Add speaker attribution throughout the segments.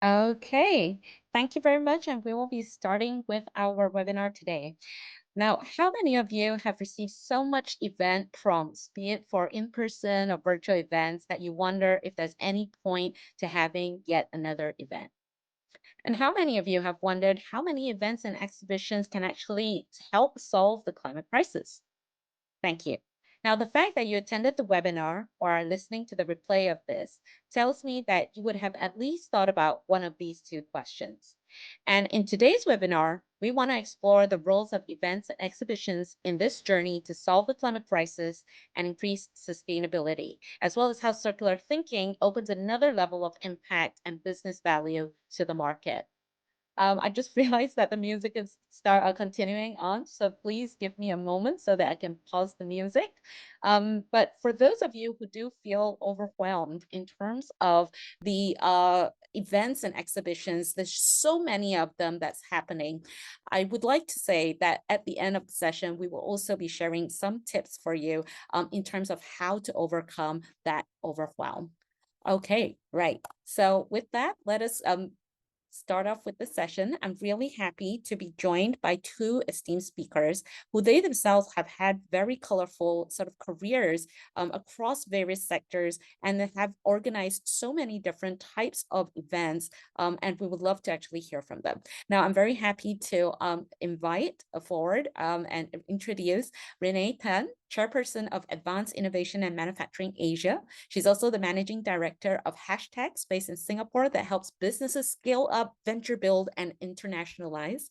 Speaker 1: Okay, thank you very much. And we will be starting with our webinar today. Now, how many of you have received so much event prompts, be it for in-person or virtual events, that you wonder if there's any point to having yet another event? And how many of you have wondered how many events and exhibitions can actually help solve the climate crisis? Thank you. Now, the fact that you attended the webinar or are listening to the replay of this tells me that you would have at least thought about one of these two questions. And in today's webinar, we want to explore the roles of events and exhibitions in this journey to solve the climate crisis and increase sustainability, as well as how circular thinking opens another level of impact and business value to the market. I just realized that the music is continuing on, so please give me a moment so that I can pause the music. But for those of you who do feel overwhelmed in terms of the events and exhibitions, there's so many of them that's happening. I would like to say that at the end of the session, we will also be sharing some tips for you in terms of how to overcome that overwhelm. Okay, right. So with that, let us start off with the session. I'm really happy to be joined by two esteemed speakers who they themselves have had very colorful sort of careers across various sectors and they have organized so many different types of events. And we would love to actually hear from them. Now, I'm very happy to invite forward and introduce Renee Tan, Chairperson of Advanced Innovation and Manufacturing Asia. She's also the Managing Director of Hashtags based in Singapore that helps businesses scale up, venture build, and internationalize,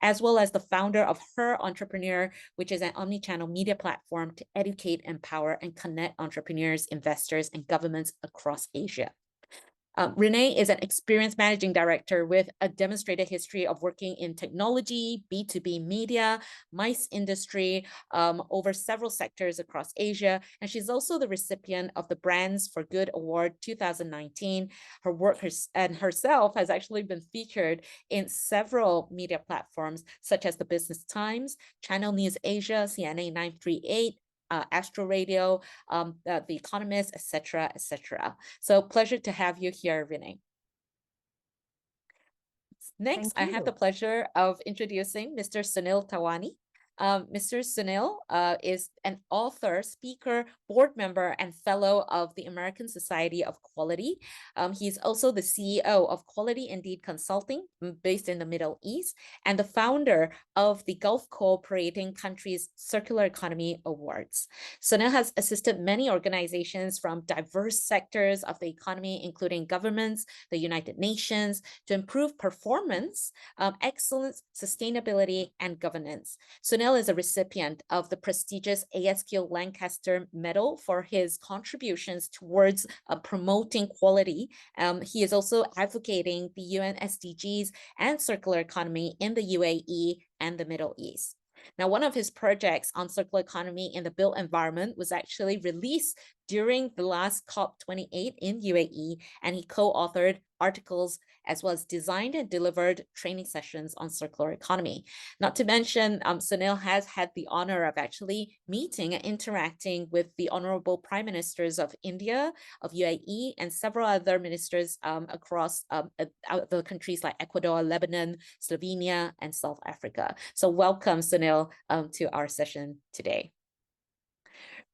Speaker 1: as well as the founder of Her Entrepreneur, which is an omni-channel media platform to educate, empower, and connect entrepreneurs, investors, and governments across Asia. Renee is an experienced managing director with a demonstrated history of working in technology, B2B media, MICE industry, over several sectors across Asia. And she's also the recipient of the Brands for Good Award 2019. Her work and herself has actually been featured in several media platforms, such as the Business Times, Channel News Asia, CNA 938, Astro Radio, The Economist, etc., etc. So pleasure to have you here, Renee. Next,
Speaker 2: Thank
Speaker 1: I have the
Speaker 2: you.
Speaker 1: pleasure of introducing Mr. Sunil Tawani. Mr. Sunil is an author, speaker, board member, and fellow of the American Society of Quality. He's also the CEO of Quality Indeed Consulting, based in the Middle East, and the founder of the Gulf Cooperating Countries Circular Economy Awards. Sunil has assisted many organizations from diverse sectors of the economy, including governments, the United Nations, to improve performance, excellence, sustainability, and governance. Sunil is a recipient of the prestigious ASQ Lancaster Medal for his contributions towards promoting quality. He is also advocating the UN SDGs and circular economy in the UAE and the Middle East. Now, one of his projects on circular economy in the built environment was actually released during the last COP28 in UAE, and he co-authored articles as well as designed and delivered training sessions on circular economy. Not to mention, Sunil has had the honor of actually meeting and interacting with the honorable prime ministers of India, of UAE, and several other ministers across the countries like Ecuador, Lebanon, Slovenia, and South Africa. So welcome, Sunil, to our session today.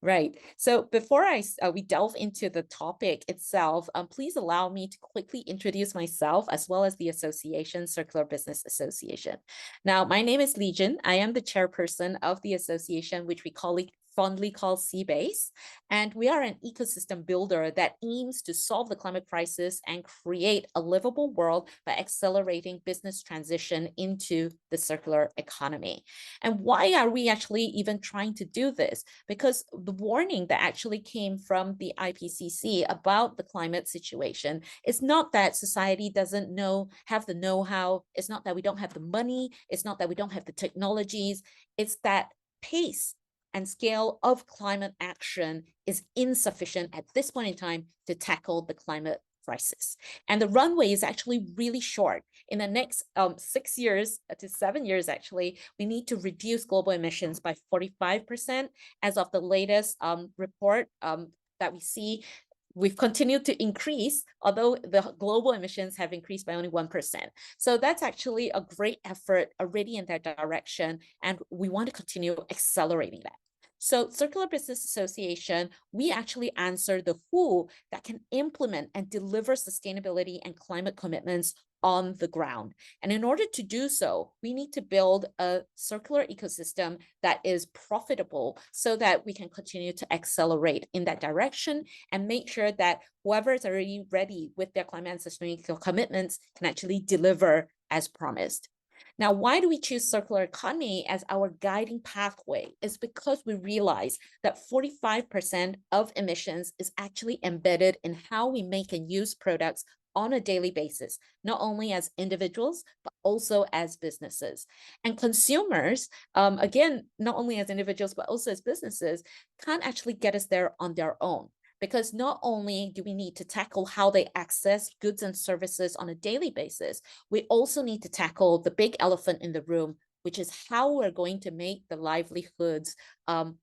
Speaker 1: Right. So before we delve into the topic itself, please allow me to quickly introduce myself as well as the association, Circular Business Association. Now, my name is Legion. I am the chairperson of the association, which we fondly call CBASE. And we are an ecosystem builder that aims to solve the climate crisis and create a livable world by accelerating business transition into the circular economy. And why are we actually even trying to do this? Because the warning that actually came from the IPCC about the climate situation is not that society doesn't have the know-how. It's not that we don't have the money. It's not that we don't have the technologies. It's that pace and scale of climate action is insufficient at this point in time to tackle the climate crisis. And the runway is actually really short. In the next 6 years to 7 years, actually, we need to reduce global emissions by 45%. As of the latest report that we see, we've continued to increase, although the global emissions have increased by only 1%. So that's actually a great effort already in that direction, and we want to continue accelerating that. So Circular Business Association, we actually answer the who that can implement and deliver sustainability and climate commitments on the ground. And in order to do so, we need to build a circular ecosystem that is profitable so that we can continue to accelerate in that direction and make sure that whoever is already ready with their climate and sustainability commitments can actually deliver as promised. Now, why do we choose circular economy as our guiding pathway? Is because we realize that 45% of emissions is actually embedded in how we make and use products on a daily basis, not only as individuals, but also as businesses. And consumers, again, not only as individuals, but also as businesses, can't actually get us there on their own. Because not only do we need to tackle how they access goods and services on a daily basis, we also need to tackle the big elephant in the room, which is how we're going to make the livelihoods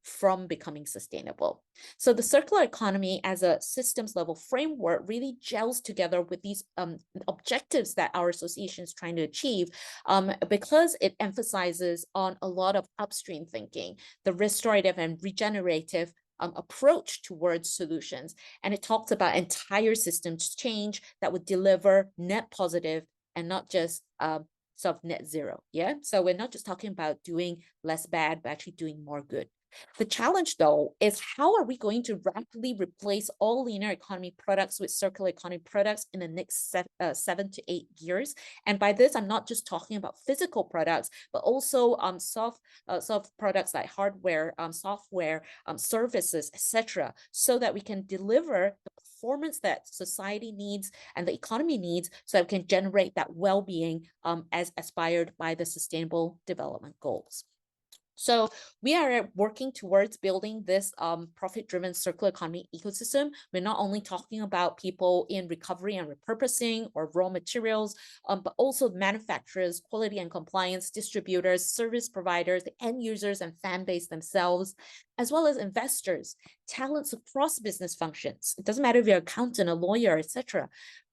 Speaker 1: from becoming sustainable. So the circular economy as a systems level framework really gels together with these objectives that our association is trying to achieve, because it emphasizes on a lot of upstream thinking, the restorative and regenerative approach towards solutions. And it talks about entire systems change that would deliver net positive and not just sort of net zero. Yeah. So we're not just talking about doing less bad, but actually doing more good. The challenge, though, is how are we going to rapidly replace all linear economy products with circular economy products in the next 7 to 8 years? And by this, I'm not just talking about physical products, but also soft products like hardware, software, services, etc., so that we can deliver the performance that society needs and the economy needs, so that we can generate that well-being as aspired by the Sustainable Development Goals. So we are working towards building this profit-driven circular economy ecosystem. We're not only talking about people in recovery and repurposing or raw materials, but also manufacturers, quality and compliance, distributors, service providers, the end users and fan base themselves, as well as investors, talents across business functions. It doesn't matter if you're an accountant, a lawyer, etc.,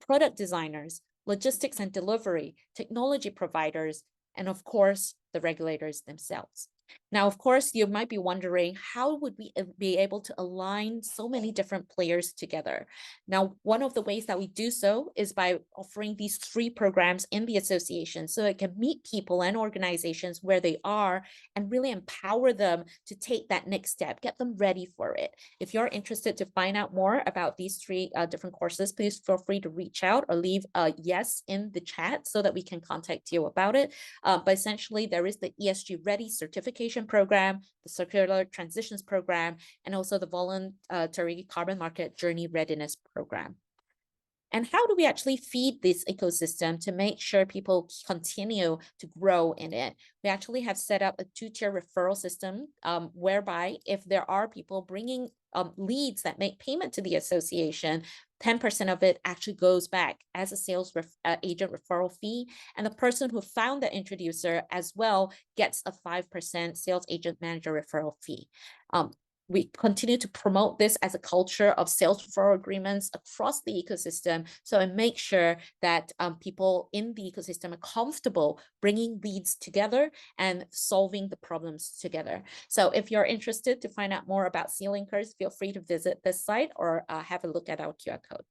Speaker 1: product designers, logistics and delivery, technology providers, and of course, the regulators themselves. Now, of course, you might be wondering, how would we be able to align so many different players together? Now, one of the ways that we do so is by offering these 3 programs in the association, so it can meet people and organizations where they are and really empower them to take that next step, get them ready for it. If you're interested to find out more about these 3 different courses, please feel free to reach out or leave a yes in the chat so that we can contact you about it. But essentially, there is the ESG Ready certification program, the Circular Transitions program, and also the Voluntary Carbon Market Journey Readiness program. And how do we actually feed this ecosystem to make sure people continue to grow in it? We actually have set up a 2-tier referral system, whereby if there are people bringing leads that make payment to the association, 10% of it actually goes back as a sales agent referral fee. And the person who found the introducer as well gets a 5% sales agent manager referral fee. We continue to promote this as a culture of sales referral agreements across the ecosystem, so and make sure that people in the ecosystem are comfortable bringing leads together and solving the problems together. So if you're interested to find out more about SeaLinkers, feel free to visit this site or have a look at our QR code.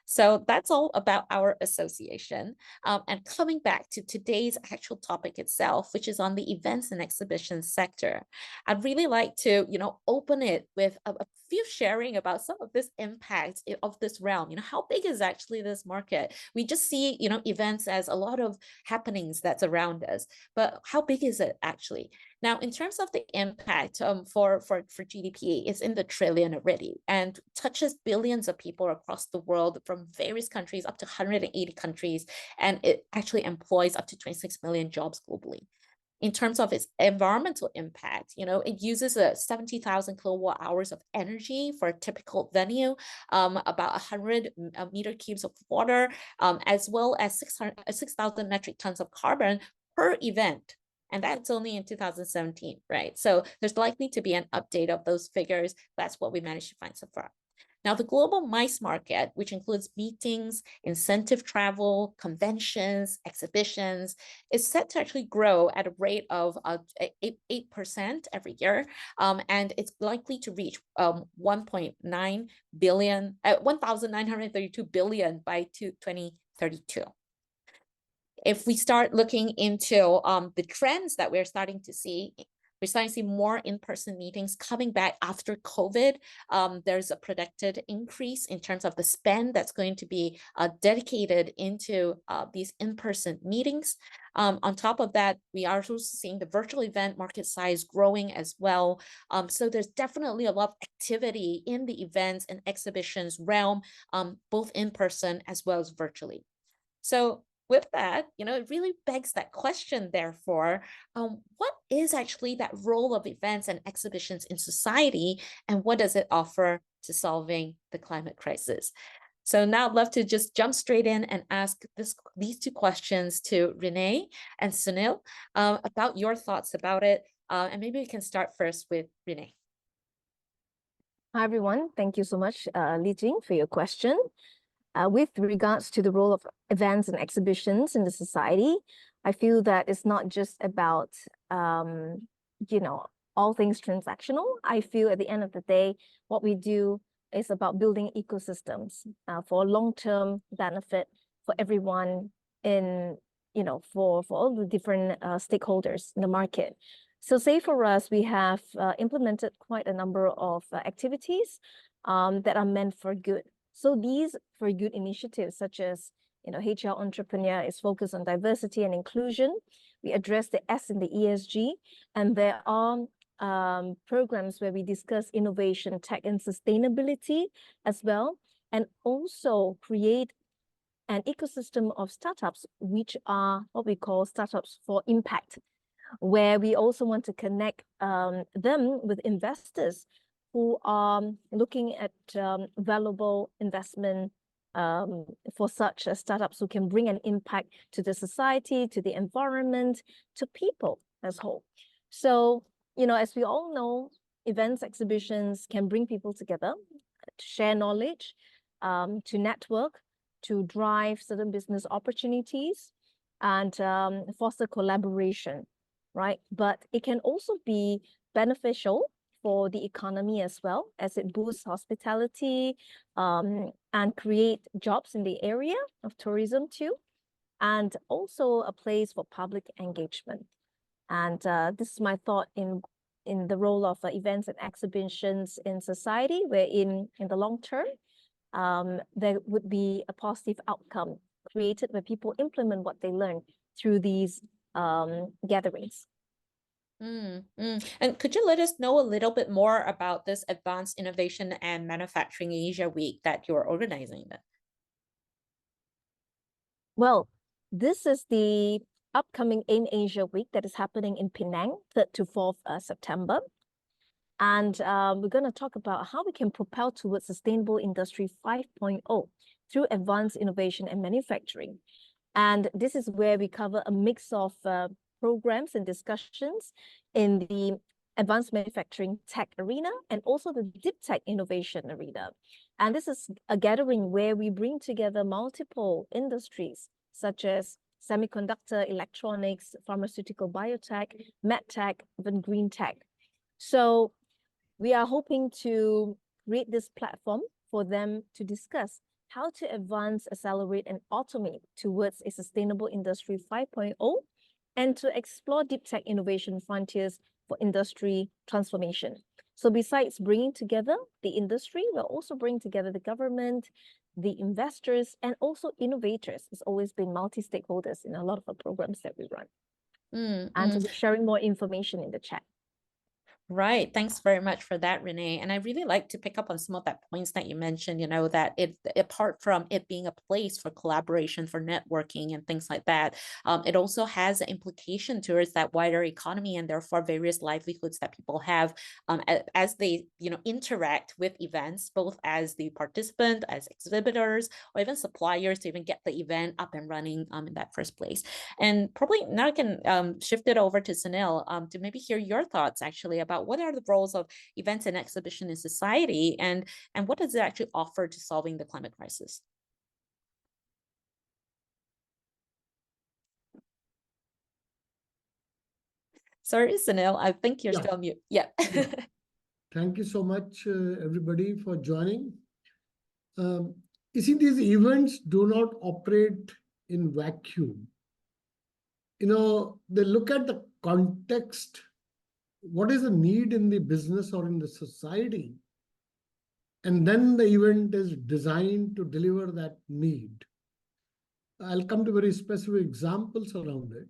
Speaker 1: So that's all about our association. And coming back to today's actual topic itself, which is on the events and exhibitions sector, I'd really like to, open it with a few sharing about some of this impact of this realm. How big is actually this market? We just see, events as a lot of happenings that's around us, but how big is it actually? Now, in terms of the impact for GDP, it's in the trillion already and touches billions of people across the world from various countries, up to 180 countries, and it actually employs up to 26 million jobs globally. In terms of its environmental impact, it uses 70,000 kilowatt hours of energy for a typical venue, about 100 meter cubes of water, as well as 6,000 metric tons of carbon per event. And that's only in 2017, right? So there's likely to be an update of those figures. That's what we managed to find so far. Now, the global MICE market, which includes meetings, incentive travel, conventions, exhibitions, is set to actually grow at a rate of 8% every year. And it's likely to reach 1.9 billion, 1,932 billion by 2032. If we start looking into the trends that we're starting to see, we're starting to see more in-person meetings coming back after COVID. There's a predicted increase in terms of the spend that's going to be dedicated into these in-person meetings. On top of that, we are also seeing the virtual event market size growing as well. So there's definitely a lot of activity in the events and exhibitions realm, both in person as well as virtually. So with that, it really begs that question, therefore, what is actually that role of events and exhibitions in society, and what does it offer to solving the climate crisis? So now I'd love to just jump straight in and ask these two questions to Renee and Sunil about your thoughts about it. And maybe we can start first with Renee.
Speaker 2: Hi, everyone. Thank you so much, Li Jing, for your question. With regards to the role of events and exhibitions in the society, I feel that it's not just about, all things transactional. I feel at the end of the day, what we do is about building ecosystems for long-term benefit for everyone for all the different stakeholders in the market. So say for us, we have implemented quite a number of activities that are meant for good. So these for good initiatives, such as HR Entrepreneur is focused on diversity and inclusion. We address the S in the ESG, and there are programs where we discuss innovation, tech, and sustainability as well, and also create an ecosystem of startups, which are what we call startups for impact, where we also want to connect them with investors who are looking at valuable investment for such startups who can bring an impact to the society, to the environment, to people as whole. So, as we all know, events, exhibitions can bring people together to share knowledge, to network, to drive certain business opportunities, and foster collaboration, right? But it can also be beneficial for the economy as well, as it boosts hospitality and create jobs in the area of tourism too, and also a place for public engagement. And this is my thought in the role of events and exhibitions in society, where in the long term, there would be a positive outcome created where people implement what they learn through these gatherings.
Speaker 1: And could you let us know a little bit more about this Advanced Innovation and Manufacturing Asia Week that you're organizing then?
Speaker 2: Well, this is the upcoming AIM Asia Week that is happening in Penang, 3rd to 4th September. And we're going to talk about how we can propel towards Sustainable Industry 5.0 through advanced innovation and manufacturing. And this is where we cover a mix of programs and discussions in the advanced manufacturing tech arena and also the deep tech innovation arena. And this is a gathering where we bring together multiple industries, such as semiconductor, electronics, pharmaceutical, biotech, medtech, even green tech. So we are hoping to create this platform for them to discuss how to advance, accelerate, and automate towards a sustainable industry 5.0, and to explore deep tech innovation frontiers for industry transformation. So besides bringing together the industry, we'll also bring together the government, the investors, and also innovators. It's always been multi-stakeholders in a lot of our programs that we run. And to be sharing more information in the chat.
Speaker 1: Right. Thanks very much for that, Renee. And I really like to pick up on some of that points that you mentioned, that it, apart from it being a place for collaboration, for networking and things like that, it also has an implication towards that wider economy and therefore various livelihoods that people have as they, interact with events, both as the participant, as exhibitors, or even suppliers to even get the event up and running in that first place. And probably now I can shift it over to Sunil to maybe hear your thoughts actually about about what are the roles of events and exhibition in society, and what does it actually offer to solving the climate crisis? Sorry, Sunil, I think you're
Speaker 3: Yeah,
Speaker 1: still mute. Yeah.
Speaker 3: yeah. Thank you so much, everybody, for joining. Um, you see, these events do not operate in vacuum. They look at the context. What is the need in the business or in the society? And then the event is designed to deliver that need. I'll come to very specific examples around it.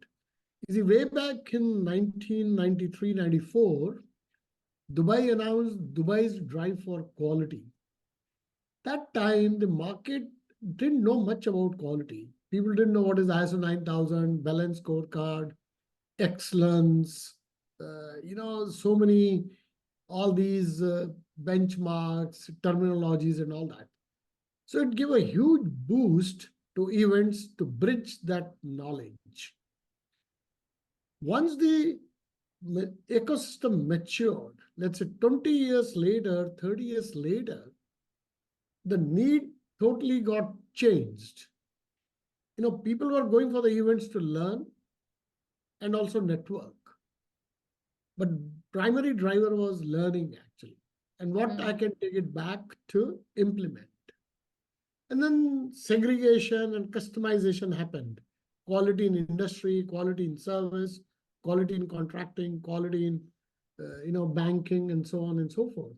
Speaker 3: You see, way back in 1993-94, Dubai announced Dubai's drive for quality. That time, the market didn't know much about quality. People didn't know what is ISO 9000, balance scorecard, excellence, so many, all these benchmarks, terminologies, and all that. So it gave a huge boost to events to bridge that knowledge. Once the ecosystem matured, let's say 20 years later, 30 years later, the need totally got changed. People were going for the events to learn and also network. But primary driver was learning actually. And what I can take it back to implement. And then segregation and customization happened. Quality in industry, quality in service, quality in contracting, quality in banking, and so on and so forth.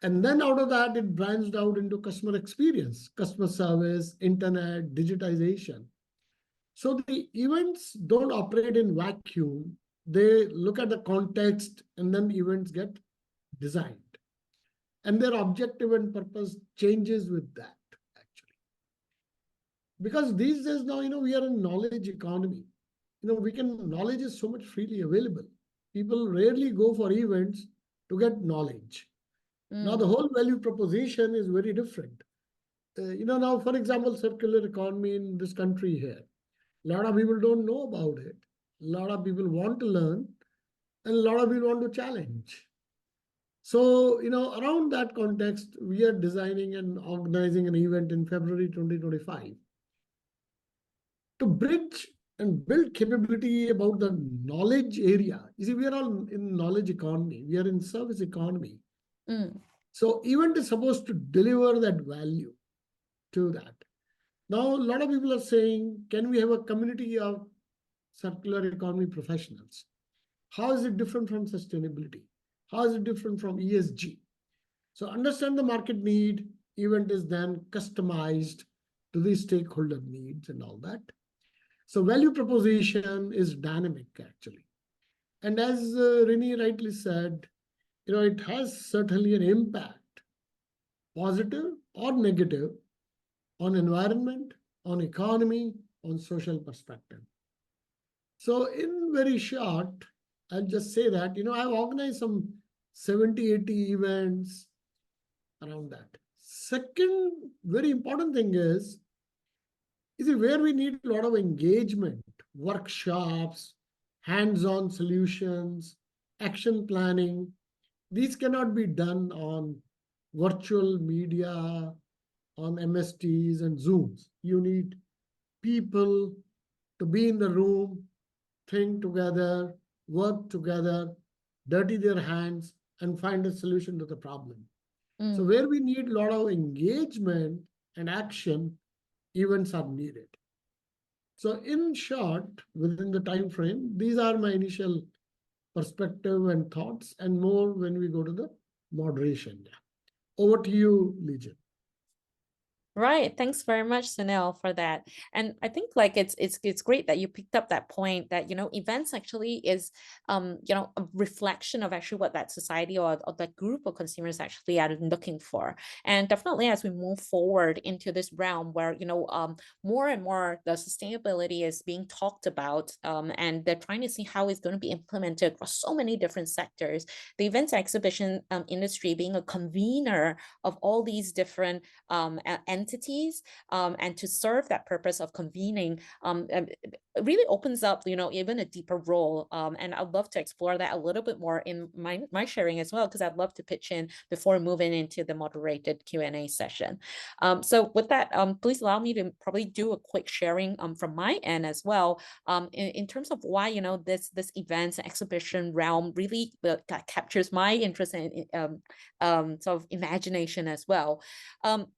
Speaker 3: And then out of that, it branched out into customer experience, customer service, internet, digitization. So the events don't operate in vacuum. They look at the context and then events get designed. And their objective and purpose changes with that, actually. Because these days now, we are in knowledge economy. Knowledge is so much freely available. People rarely go for events to get knowledge. Now, the whole value proposition is very different. Now, for example, circular economy in this country here, a lot of people don't know about it. A lot of people want to learn, and a lot of people want to challenge. So, around that context, we are designing and organizing an event in February 2025 to bridge and build capability about the knowledge area. You see, we are all in knowledge economy. We are in service economy. So event is supposed to deliver that value to that. Now, a lot of people are saying, can we have a community of circular economy professionals? How is it different from sustainability? How is it different from ESG? So understand the market need. Event is then customized to the stakeholder needs and all that. So value proposition is dynamic, actually. And as Rini rightly said, it has certainly an impact, positive or negative, on environment, on economy, on social perspective. So in very short, I'll just say that, I've organized some 70, 80 events around that. Second very important thing is where we need a lot of engagement, workshops, hands-on solutions, action planning. These cannot be done on virtual media, on MSTs and Zooms. You need people to be in the room, think together, work together, dirty their hands, and find a solution to the problem. So where we need a lot of engagement and action, events are needed. So in short, within the time frame, these are my initial perspective and thoughts, and more when we go to the moderation. Over to you, Legion.
Speaker 1: Right. Thanks very much, Sunil, for that. And I think like it's great that you picked up that point that, events actually is, a reflection of actually what that society or that group of consumers actually are looking for. And definitely as we move forward into this realm where, more and more the sustainability is being talked about, and they're trying to see how it's going to be implemented across so many different sectors. The events exhibition industry being a convener of all these different entities, and to serve that purpose of convening, it really opens up, even a deeper role. And I'd love to explore that a little bit more in my sharing as well, because I'd love to pitch in before moving into the moderated Q&A session. So with that, please allow me to probably do a quick sharing from my end as well, in terms of why this events and exhibition realm really captures my interest in sort of imagination as well.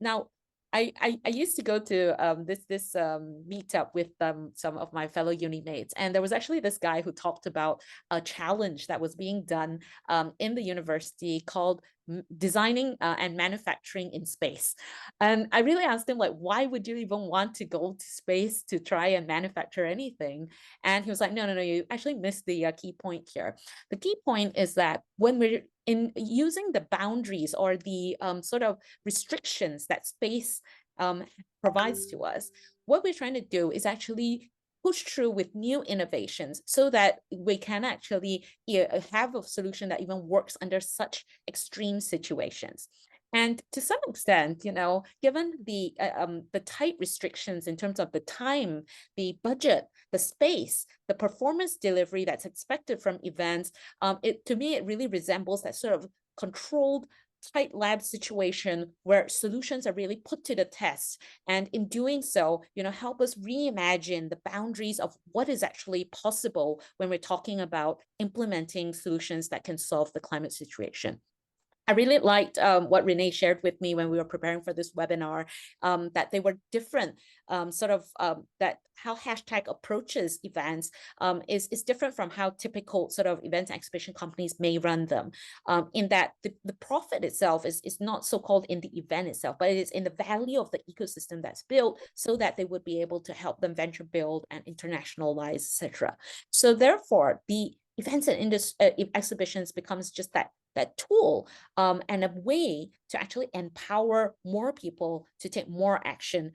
Speaker 1: Now, I used to go to this meetup with some of my fellow uni mates, and there was actually this guy who talked about a challenge that was being done in the university called designing and manufacturing in space. And I really asked him, like, why would you even want to go to space to try and manufacture anything? And he was like, no, you actually missed the key point here. The key point is that when we're in using the boundaries or the sort of restrictions that space provides to us, what we're trying to do is actually push through with new innovations so that we can actually have a solution that even works under such extreme situations. And to some extent, given the tight restrictions in terms of the time, the budget, the space, the performance delivery that's expected from events, to me, it really resembles that sort of controlled, tight lab situation where solutions are really put to the test, and in doing so, help us reimagine the boundaries of what is actually possible when we're talking about implementing solutions that can solve the climate situation. I really liked what Renee shared with me when we were preparing for this webinar, that they were different, that how hashtag approaches events is different from how typical sort of events and exhibition companies may run them, in that the profit itself is not so-called in the event itself, but it is in the value of the ecosystem that's built so that they would be able to help them venture build and internationalize, etc. So therefore, the events and exhibitions becomes just that tool and a way to actually empower more people to take more action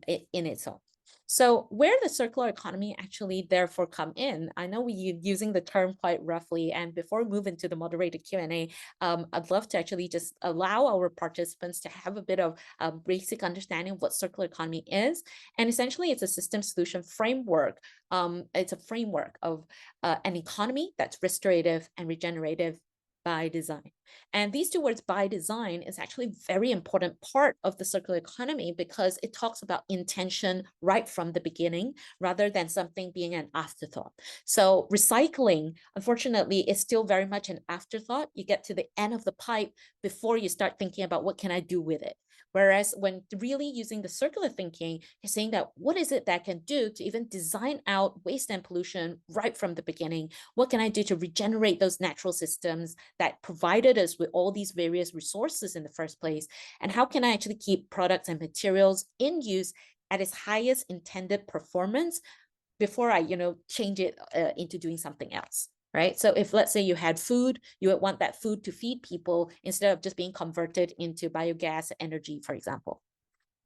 Speaker 1: in itself. So where the circular economy actually therefore come in, I know we're using the term quite roughly, and before we move into the moderated Q&A, I'd love to actually just allow our participants to have a bit of a basic understanding of what circular economy is. And essentially, it's a system solution framework. It's a framework of an economy that's restorative and regenerative by design. And these two words, by design, is actually a very important part of the circular economy because it talks about intention right from the beginning rather than something being an afterthought. So recycling, unfortunately, is still very much an afterthought. You get to the end of the pipe before you start thinking about what can I do with it. Whereas when really using the circular thinking, you're saying that what is it that I can do to even design out waste and pollution right from the beginning? What can I do to regenerate those natural systems that provided us with all these various resources in the first place? And how can I actually keep products and materials in use at its highest intended performance before I, change it into doing something else? Right? So if, let's say, you had food, you would want that food to feed people instead of just being converted into biogas energy, for example.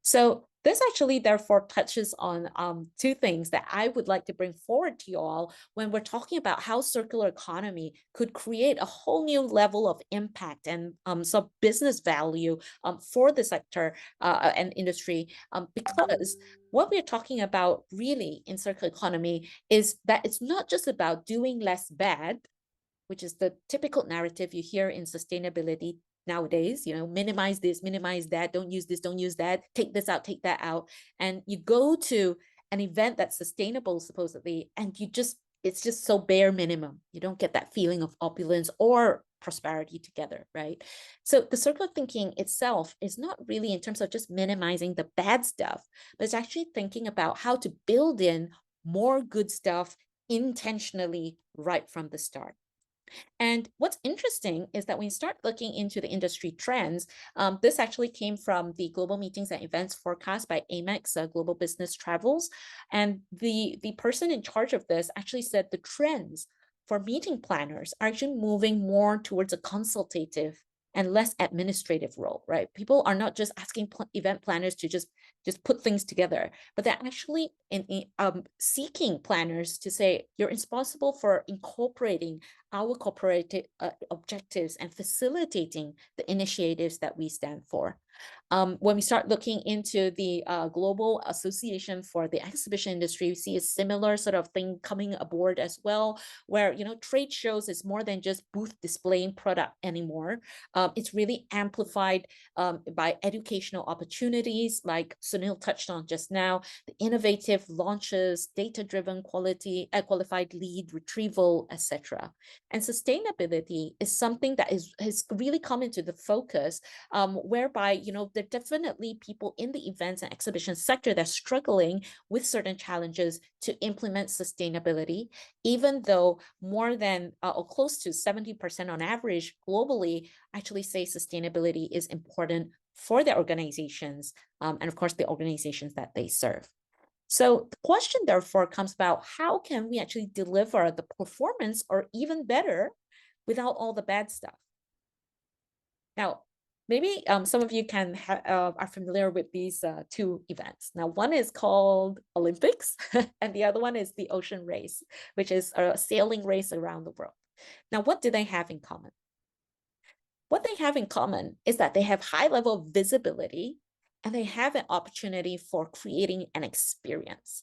Speaker 1: So this actually therefore touches on two things that I would like to bring forward to you all when we're talking about how circular economy could create a whole new level of impact and some business value for the sector and industry, because what we're talking about really in circular economy is that it's not just about doing less bad, which is the typical narrative you hear in sustainability nowadays, minimize this, minimize that, don't use this, don't use that, take this out, take that out. And you go to an event that's sustainable, supposedly, and it's just so bare minimum. You don't get that feeling of opulence or prosperity together, right? So the circular thinking itself is not really in terms of just minimizing the bad stuff, but it's actually thinking about how to build in more good stuff intentionally right from the start. And what's interesting is that when you start looking into the industry trends, this actually came from the Global Meetings and Events Forecast by Amex Global Business Travels. And the person in charge of this actually said the trends for meeting planners are actually moving more towards a consultative and less administrative role, right? People are not just asking event planners to just put things together, but they're actually seeking planners to say, you're responsible for incorporating our corporate objectives and facilitating the initiatives that we stand for. When we start looking into the Global Association for the Exhibition Industry, we see a similar sort of thing coming aboard as well, where, you know, trade shows is more than just booth displaying product anymore. It's really amplified by educational opportunities, like Sunil touched on just now, the innovative launches, data-driven qualified lead retrieval, etc. And sustainability is something that has really come into the focus, whereby, you know, there are definitely people in the events and exhibition sector that are struggling with certain challenges to implement sustainability, even though more than or close to 70% on average globally actually say sustainability is important for their organizations, and of course the organizations that they serve. So the question therefore comes about, how can we actually deliver the performance or even better without all the bad stuff? Now, maybe some of you are familiar with these two events. Now, one is called Olympics, and the other one is the Ocean Race, which is a sailing race around the world. Now, what do they have in common? What they have in common is that they have high level of visibility, and they have an opportunity for creating an experience.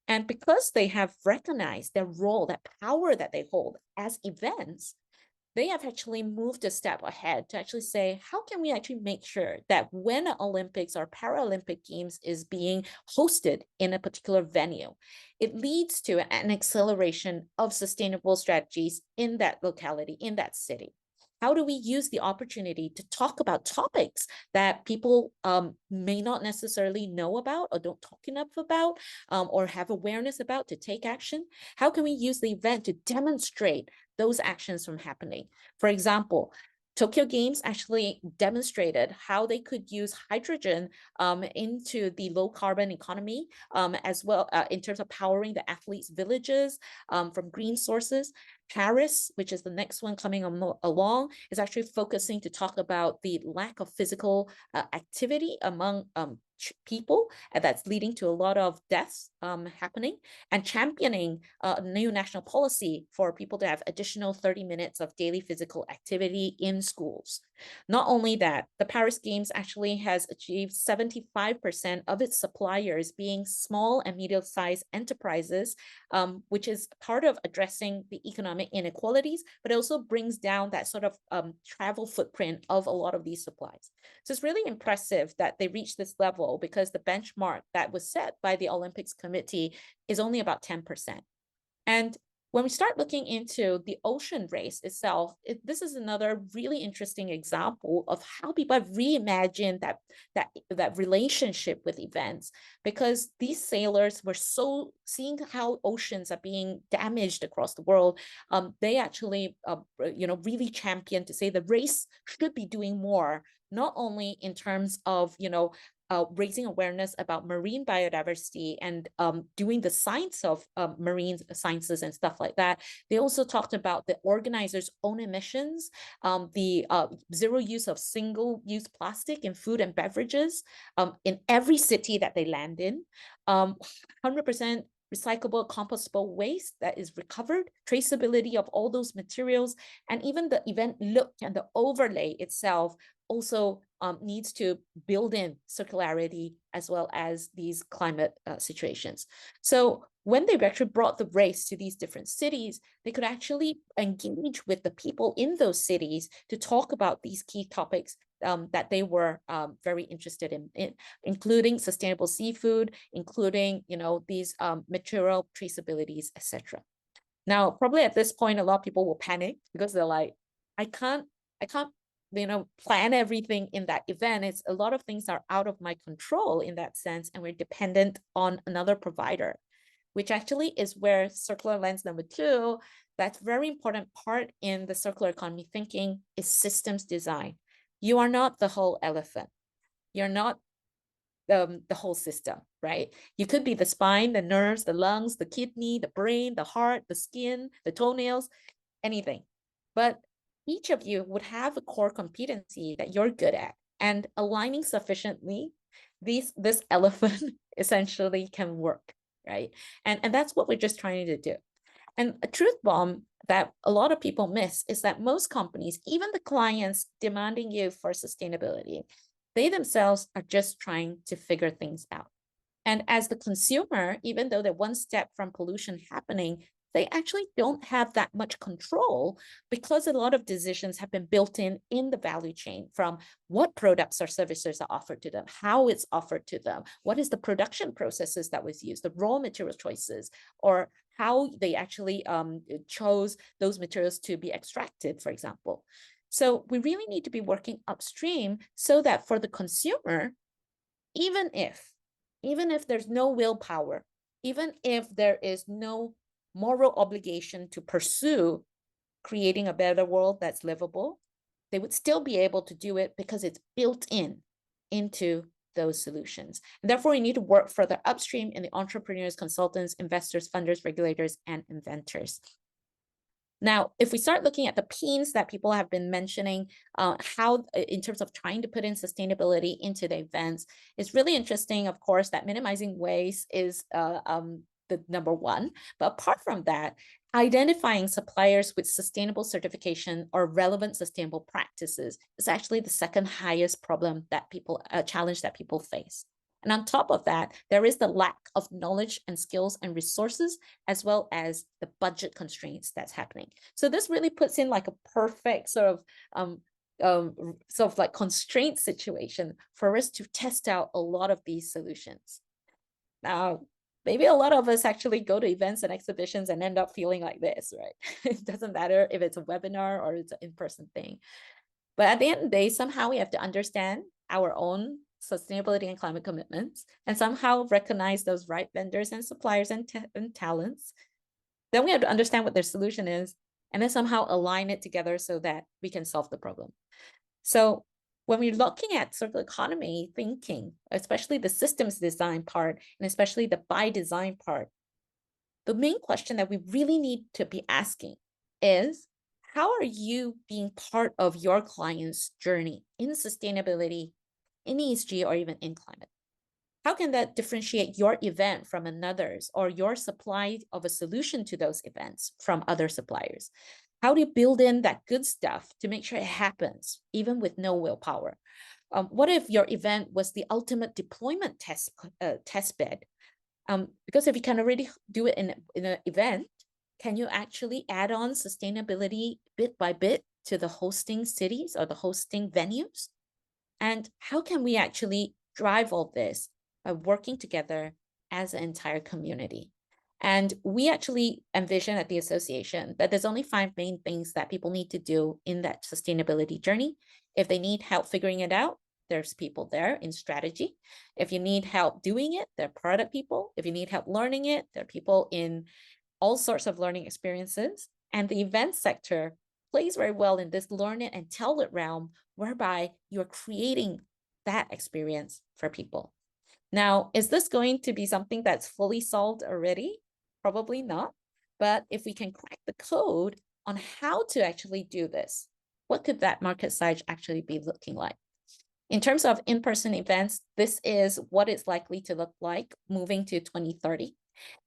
Speaker 1: And because they have recognized their role, that power that they hold as events, they have actually moved a step ahead to actually say, how can we actually make sure that when Olympics or Paralympic Games is being hosted in a particular venue, it leads to an acceleration of sustainable strategies in that locality, in that city? How do we use the opportunity to talk about topics that people may not necessarily know about or don't talk enough about, or have awareness about, to take action? How can we use the event to demonstrate those actions from happening? For example, Tokyo Games actually demonstrated how they could use hydrogen into the low carbon economy, as well in terms of powering the athletes' villages from green sources. Paris, which is the next one coming along, is actually focusing to talk about the lack of physical activity among people, and that's leading to a lot of deaths happening, and championing a new national policy for people to have additional 30 minutes of daily physical activity in schools. Not only that, the Paris Games actually has achieved 75% of its suppliers being small and medium-sized enterprises, which is part of addressing the economic inequalities, but it also brings down that sort of travel footprint of a lot of these supplies. So it's really impressive that they reached this level, because the benchmark that was set by the Olympics Committee is only about 10%. And when we start looking into the ocean race itself, this is another really interesting example of how people have reimagined that relationship with events, because these sailors were so seeing how oceans are being damaged across the world. They actually, really championed to say the race should be doing more, not only in terms of, raising awareness about marine biodiversity and doing the science of marine sciences and stuff like that. They also talked about the organizers' own emissions, the zero use of single-use plastic in food and beverages in every city that they land in, 100% recyclable, compostable waste that is recovered, traceability of all those materials, and even the event look and the overlay itself also needs to build in circularity as well as these climate situations. So when they actually brought the race to these different cities, they could actually engage with the people in those cities to talk about these key topics that they were very interested in, including sustainable seafood, including, these material traceabilities, etc. Now, probably at this point, a lot of people will panic, because they're like, I can't plan everything in that event. It's a lot of things are out of my control in that sense, and we're dependent on another provider, which actually is where circular lens number 2, that's very important part in the circular economy thinking, is systems design. You are not the whole elephant. You're not the whole system, right? You could be the spine, the nerves, the lungs, the kidney, the brain, the heart, the skin, the toenails, anything. But each of you would have a core competency that you're good at, and aligning sufficiently, this elephant essentially can work, right? And that's what we're just trying to do. And a truth bomb that a lot of people miss is that most companies, even the clients demanding you for sustainability, They themselves are just trying to figure things out. And as the consumer, even though they're one step from pollution happening, they actually don't have that much control because a lot of decisions have been built in the value chain, from what products or services are offered to them, how it's offered to them, what is the production processes that was used, the raw material choices, or how they actually chose those materials to be extracted, for example. So we really need to be working upstream so that for the consumer, even if there's no willpower, even if there is no moral obligation to pursue creating a better world that's livable, they would still be able to do it because it's built into those solutions. And therefore, we need to work further upstream in the entrepreneurs, consultants, investors, funders, regulators, and inventors. Now, if we start looking at the pains that people have been mentioning, how in terms of trying to put in sustainability into the events, it's really interesting, of course, that minimizing waste is the number one. But apart from that, identifying suppliers with sustainable certification or relevant sustainable practices is actually the second highest problem that people, challenge that people face. And on top of that, there is the lack of knowledge and skills and resources, as well as the budget constraints that's happening. So this really puts in like a perfect sort of like constraint situation for us to test out a lot of these solutions. Now, maybe a lot of us actually go to events and exhibitions and end up feeling like this, right? It doesn't matter if it's a webinar or it's an in-person thing. But at the end of the day, somehow we have to understand our own sustainability and climate commitments and somehow recognize those right vendors and suppliers and talents. Then we have to understand what their solution is and then somehow align it together so that we can solve the problem. So when we're looking at circular economy thinking, especially the systems design part, and especially the by design part, the main question that we really need to be asking is, how are you being part of your client's journey in sustainability, in ESG, or even in climate? How can that differentiate your event from another's, or your supply of a solution to those events from other suppliers? How do you build in that good stuff to make sure it happens, even with no willpower? What if your event was the ultimate deployment test bed? Because if you can already do it in an event, can you actually add on sustainability bit by bit to the hosting cities or the hosting venues? And how can we actually drive all this by working together as an entire community? And we actually envision at the association that there's only 5 main things that people need to do in that sustainability journey. If they need help figuring it out, there's people there in strategy. If you need help doing it, there are product people. If you need help learning it, there are people in all sorts of learning experiences. And the event sector plays very well in this learn it and tell it realm, whereby you're creating that experience for people. Now, is this going to be something that's fully solved already? Probably not. But if we can crack the code on how to actually do this, what could that market size actually be looking like? In terms of in-person events, this is what it's likely to look like moving to 2030.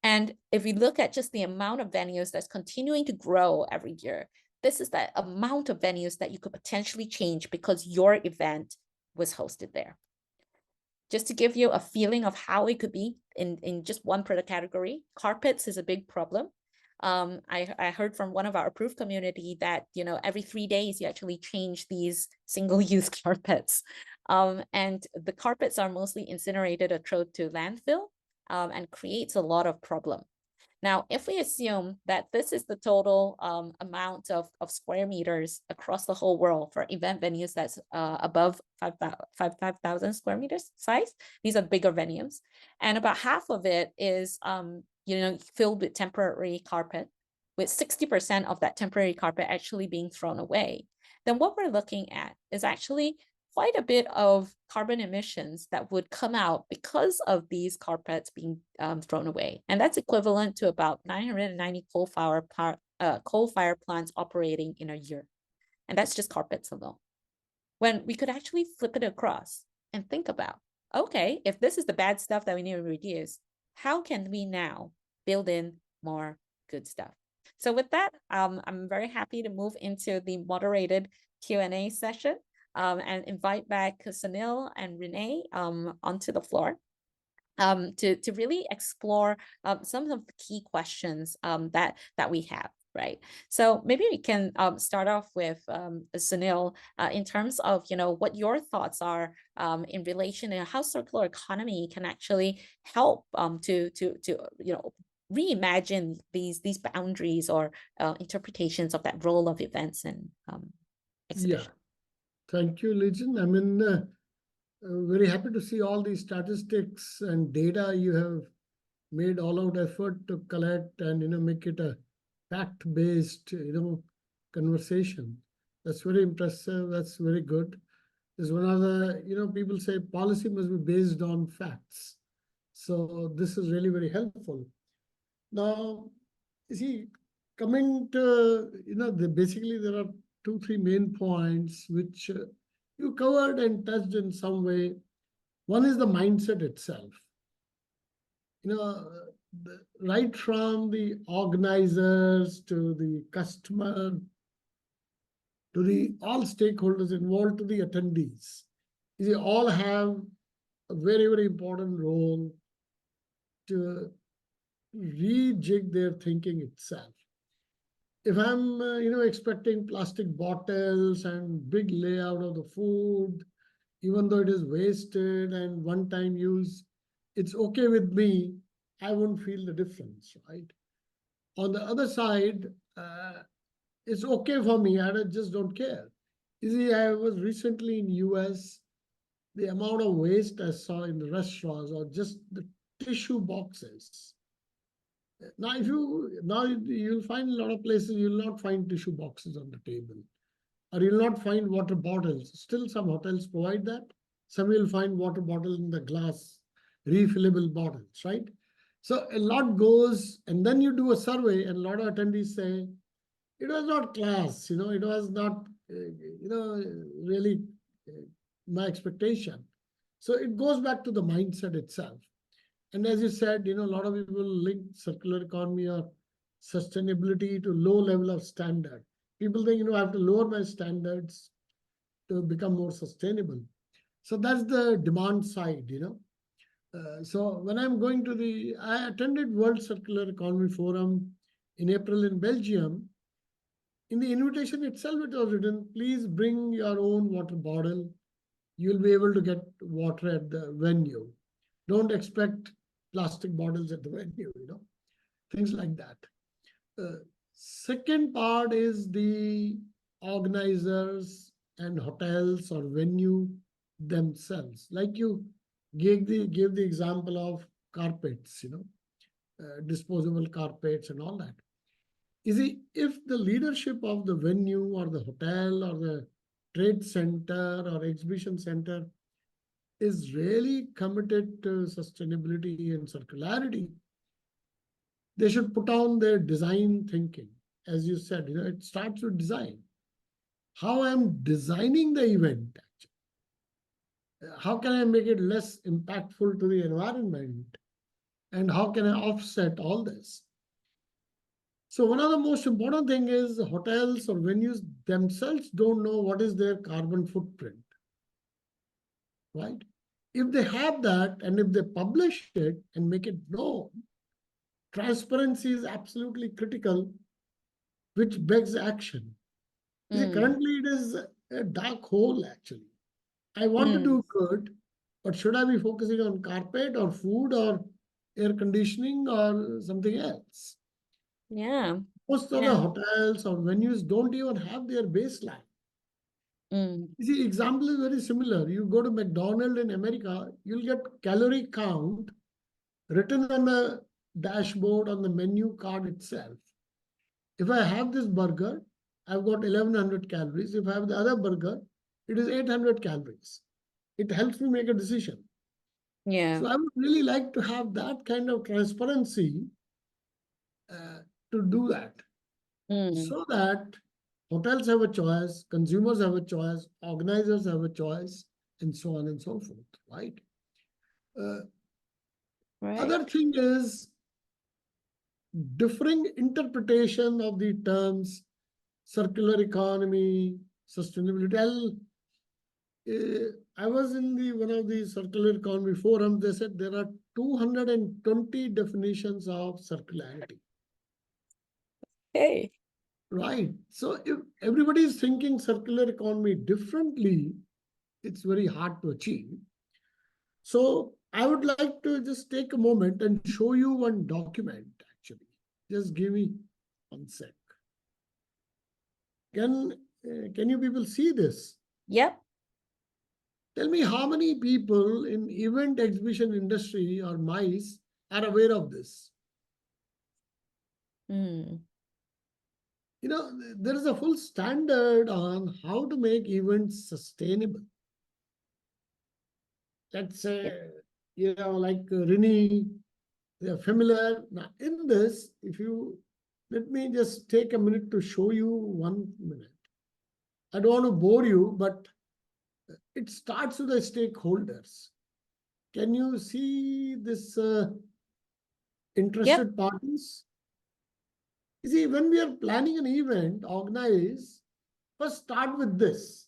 Speaker 1: And if we look at just the amount of venues that's continuing to grow every year, this is that amount of venues that you could potentially change because your event was hosted there. Just to give you a feeling of how it could be in just one product category, carpets is a big problem. I heard from one of our approved community that, you know, every 3 days you actually change these single-use carpets. And the carpets are mostly incinerated or thrown to landfill and creates a lot of problem. Now, if we assume that this is the total amount of square meters across the whole world for event venues that's above 5,000 square meters size, these are bigger venues. And about half of it is, filled with temporary carpet, with 60% of that temporary carpet actually being thrown away. Then what we're looking at is actually quite a bit of carbon emissions that would come out because of these carpets being thrown away. And that's equivalent to about 990 coal-fired plants operating in a year. And that's just carpets alone. When we could actually flip it across and think about, okay, if this is the bad stuff that we need to reduce, how can we now build in more good stuff? So with that, I'm very happy to move into the moderated Q&A session. and invite back Sunil and Renee onto the floor to really explore some of the key questions that we have. Right. So maybe we can start off with Sunil in terms of, what your thoughts are in relation to how circular economy can actually help to reimagine these boundaries or interpretations of that role of events and exhibition.
Speaker 3: Yeah, thank you, Legion. I mean, very happy to see all these statistics and data you have made all out effort to collect and make it a fact-based conversation. That's very impressive. That's very good. Is one of the people say policy must be based on facts. So this is really very helpful. Now, you see, coming to basically there are 2-3 main points which you covered and touched in some way. One is the mindset itself. Right from the organizers to the customer to the all stakeholders involved to the attendees. They all have a very, very important role to rejig their thinking itself. If I'm, expecting plastic bottles and big layout of the food, even though it is wasted and one-time use, it's okay with me. I won't feel the difference, right? On the other side, it's okay for me. I just don't care. You see, I was recently in US. The amount of waste I saw in the restaurants or just the tissue boxes. Now, you'll find a lot of places you'll not find tissue boxes on the table, or you'll not find water bottles. Still, some hotels provide that. Some you'll find water bottle in the glass, refillable bottles, right? So a lot goes, and then you do a survey, and a lot of attendees say, it was not class, it was not, really my expectation. So it goes back to the mindset itself. And as you said, a lot of people link circular economy or sustainability to low level of standard. People think, I have to lower my standards to become more sustainable. So that's the demand side, So when I'm going to I attended World Circular Economy Forum in April in Belgium. In the invitation itself, it was written, please bring your own water bottle. You'll be able to get water at the venue. Don't expect plastic bottles at the venue, things like that. Second part is the organizers and hotels or venue themselves. Like you gave the example of carpets, disposable carpets and all that. You see, if the leadership of the venue or the hotel or the trade center or exhibition center is really committed to sustainability and circularity, they should put on their design thinking. As you said, it starts with design. How I'm designing the event, actually. How can I make it less impactful to the environment? And how can I offset all this? So one of the most important thing is hotels or venues themselves don't know what is their carbon footprint, right? If they have that and if they publish it and make it known, transparency is absolutely critical, which begs action. See, currently it is a dark hole, actually. I want to do good, but should I be focusing on carpet or food or air conditioning or something else?
Speaker 1: Yeah.
Speaker 3: Most of the hotels or venues don't even have their baseline. You see, example is very similar. You go to McDonald's in America, you'll get calorie count written on the dashboard on the menu card itself. If I have this burger, I've got 1100 calories. If I have the other burger, it is 800 calories. It helps me make a decision.
Speaker 1: Yeah.
Speaker 3: So I would really like to have that kind of transparency to do that. So that hotels have a choice, consumers have a choice, organizers have a choice, and so on and so forth, right? Other thing is differing interpretation of the terms circular economy, sustainability. I was in one of the circular economy forums. They said there are 220 definitions of circularity.
Speaker 1: Hey.
Speaker 3: Right. So if everybody is thinking circular economy differently, it's very hard to achieve. So I would like to just take a moment and show you one document actually. Just give me 1 sec. Can you people see this?
Speaker 1: Yep.
Speaker 3: Tell me how many people in event exhibition industry or MICE are aware of this?
Speaker 1: Mm.
Speaker 3: You know, there is a full standard on how to make events sustainable. Let's say, you know, like Rini, they're familiar. Now, in this, if you let me just take a minute to show you 1 minute. I don't want to bore you, but it starts with the stakeholders. Can you see this interested parties? You see, when we are planning an event, organize, first start with this.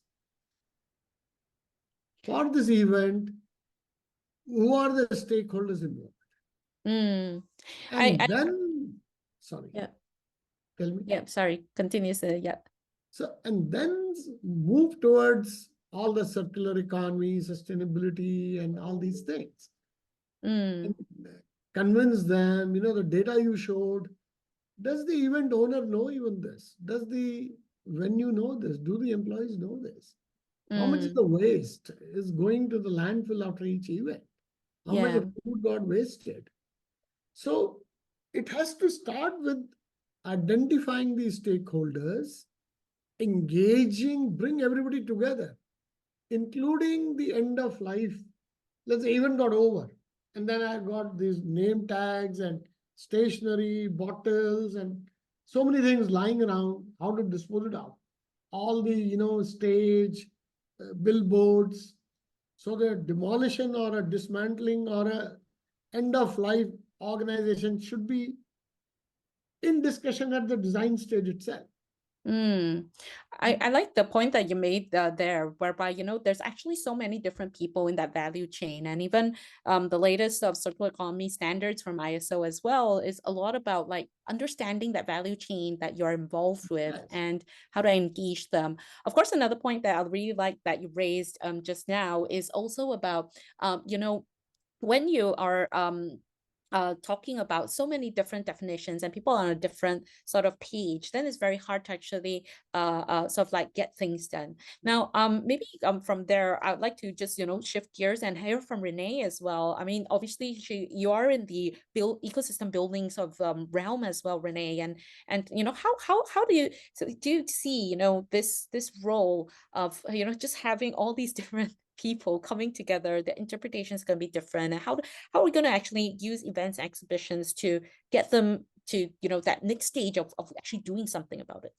Speaker 3: For this event, who are the stakeholders involved?
Speaker 1: Mm.
Speaker 3: And then, sorry,
Speaker 1: Yeah.
Speaker 3: tell me.
Speaker 1: Yeah, sorry. Continue, sir. Yeah.
Speaker 3: So, and then move towards all the circular economy, sustainability, and all these things.
Speaker 1: Mm.
Speaker 3: And convince them, you know, the data you showed. Does the event owner know even this? Does the venue know this? Do the employees know this? How much of the waste is going to the landfill after each event? How much
Speaker 1: Yeah.
Speaker 3: of food got wasted? So it has to start with identifying these stakeholders, engaging, bring everybody together, including the end of life. Let's say event got over. And then I got these name tags and stationery, bottles, and so many things lying around. How to dispose it out? All the, you know, stage, billboards. So the demolition or a dismantling or a end of life organization should be in discussion at the design stage itself.
Speaker 1: Mm. I like the point that you made there, whereby, you know, there's actually so many different people in that value chain. And even the latest of circular economy standards from ISO as well is a lot about like understanding that value chain that you're involved with
Speaker 3: Yes.
Speaker 1: and how to engage them. Of course, another point that I really like that you raised just now is also about, you know, when you are talking about so many different definitions and people on a different sort of page, then it's very hard to actually sort of like get things done. Now, maybe from there, I'd like to just, you know, shift gears and hear from Renee as well. I mean, obviously, you are in the ecosystem building sort of realm as well, Renee, and you know, how do you see, you know, this role of, you know, just having all these different people coming together, the interpretation is going to be different, and how are we going to actually use events, exhibitions to get them to, you know, that next stage of actually doing something about it?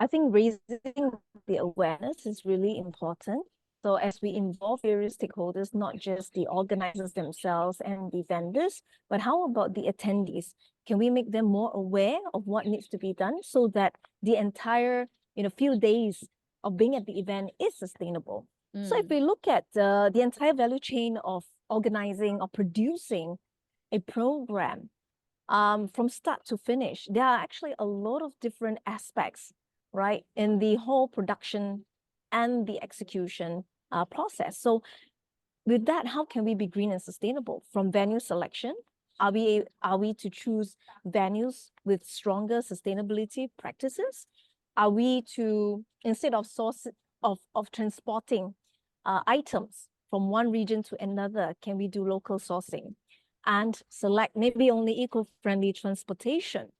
Speaker 2: I think raising the awareness is really important. So as we involve various stakeholders, not just the organizers themselves and the vendors, but how about the attendees? Can we make them more aware of what needs to be done so that the entire, you know, few days of being at the event is sustainable? So if we look at the entire value chain of organizing or producing a program, from start to finish, there are actually a lot of different aspects, right, in the whole production and the execution process. So with that, how can we be green and sustainable? From venue selection, are we to choose venues with stronger sustainability practices? Are we to, instead of transporting items from one region to another, can we do local sourcing and select maybe only eco-friendly transportation?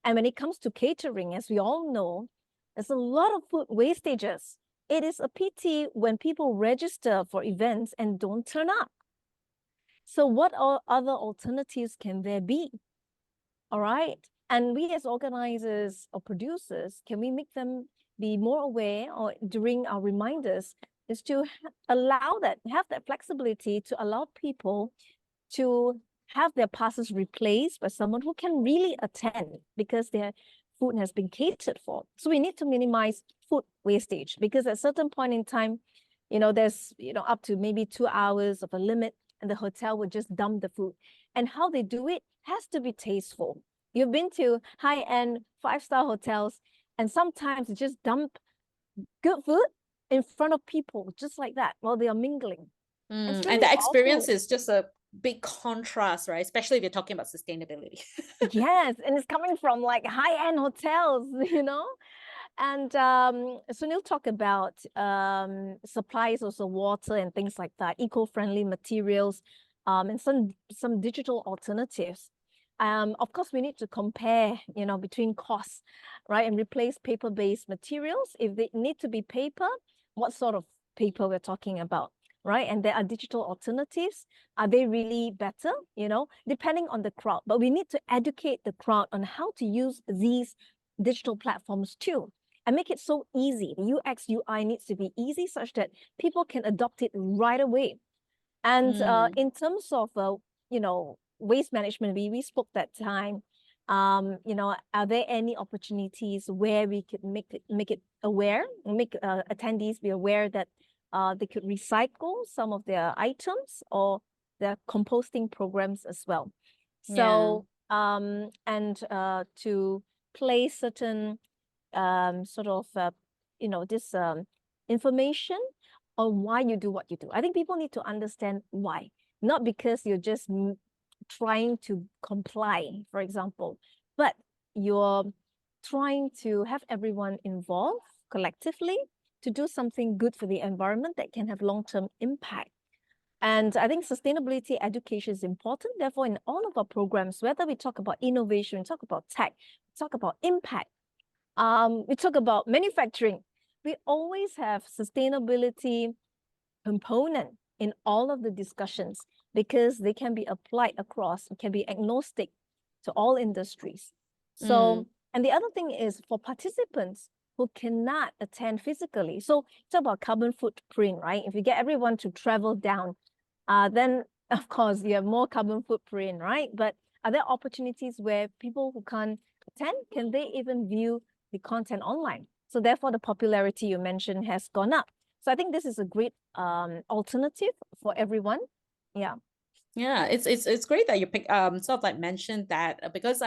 Speaker 2: And when it comes to catering, as we all know, there's a lot of food wastages. It is a pity when people register for events and don't turn up. So what other alternatives can there be? All right. And we as organizers or producers, can we make them be more aware, or during our reminders, is to have that flexibility to allow people to have their passes replaced by someone who can really attend, because they're food has been catered for. So we need to minimize food wastage, because at a certain point in time, there's, up to maybe 2 hours of a limit, and the hotel would just dump the food. And how they do it has to be tasteful. You've been to high-end 5-star hotels, and sometimes they just dump good food in front of people, just like that, while they are mingling. It's
Speaker 1: And
Speaker 2: really
Speaker 1: the experience
Speaker 2: awful.
Speaker 1: is just a big contrast, right? Especially if you're talking about sustainability.
Speaker 2: Yes, and it's coming from like high-end hotels, And Sunil talked about supplies, also water and things like that, eco-friendly materials, and some digital alternatives. Of course, we need to compare, between costs, right, and replace paper-based materials. If they need to be paper, what sort of paper we're talking about, right? And there are digital alternatives. Are they really better? Depending on the crowd. But we need to educate the crowd on how to use these digital platforms too, and make it so easy. The UX UI needs to be easy, such that people can adopt it right away. And in terms of waste management, we spoke that time. Are there any opportunities where we could make it aware, make attendees be aware that they could recycle some of their items, or their composting programs as well? So and to place certain sort of this information on why you do what you do. I think people need to understand why, not because you're just trying to comply, for example, but you're trying to have everyone involved collectively to do something good for the environment that can have long-term impact. And I think sustainability education is important. Therefore, in all of our programs, whether we talk about innovation, we talk about tech, we talk about impact, we talk about manufacturing, we always have sustainability component in all of the discussions, because they can be applied across, it can be agnostic to all industries. So, and the other thing is for participants who cannot attend physically. So talk about carbon footprint, right? If you get everyone to travel down, then of course you have more carbon footprint, right? But are there opportunities where people who can't attend, can they even view the content online? So therefore the popularity you mentioned has gone up. So I think this is a great alternative for everyone. Yeah.
Speaker 1: Yeah, it's great that you pick sort of like mentioned that, because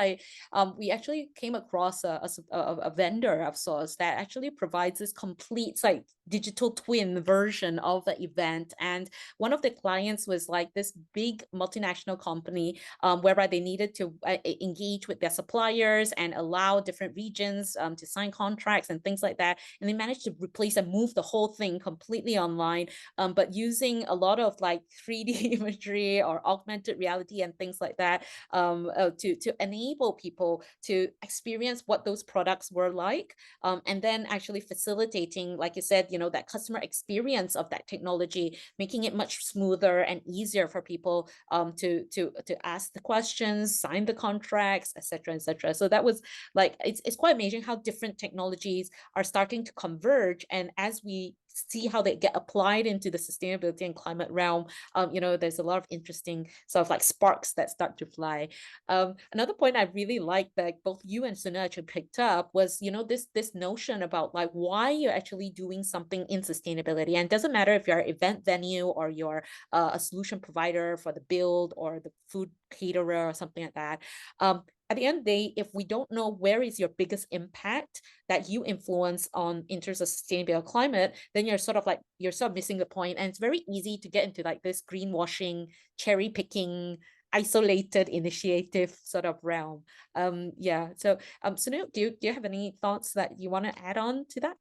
Speaker 1: we actually came across a vendor of sorts that actually provides this complete like digital twin version of the event. And one of the clients was like this big multinational company, whereby they needed to engage with their suppliers and allow different regions to sign contracts and things like that. And they managed to replace and move the whole thing completely online, but using a lot of like 3D imagery or augmented reality and things like that, to enable people to experience what those products were like, and then actually facilitating, like you said, that customer experience of that technology, making it much smoother and easier for people to ask the questions, sign the contracts, etc., etc. So that was like, it's quite amazing how different technologies are starting to converge, and as we see how they get applied into the sustainability and climate realm, there's a lot of interesting sort of like sparks that start to fly. Another point I really like that both you and Sunil actually picked up was, this notion about like why you're actually doing something in sustainability. And it doesn't matter if you're an event venue or you're a solution provider for the build or the food caterer or something like that. At the end of the day, if we don't know where is your biggest impact that you influence on in terms of sustainability or climate, then you're sort of missing the point. And it's very easy to get into like this greenwashing, cherry picking, isolated initiative sort of realm. Yeah. So Sunil, do you have any thoughts that you want to add on to that?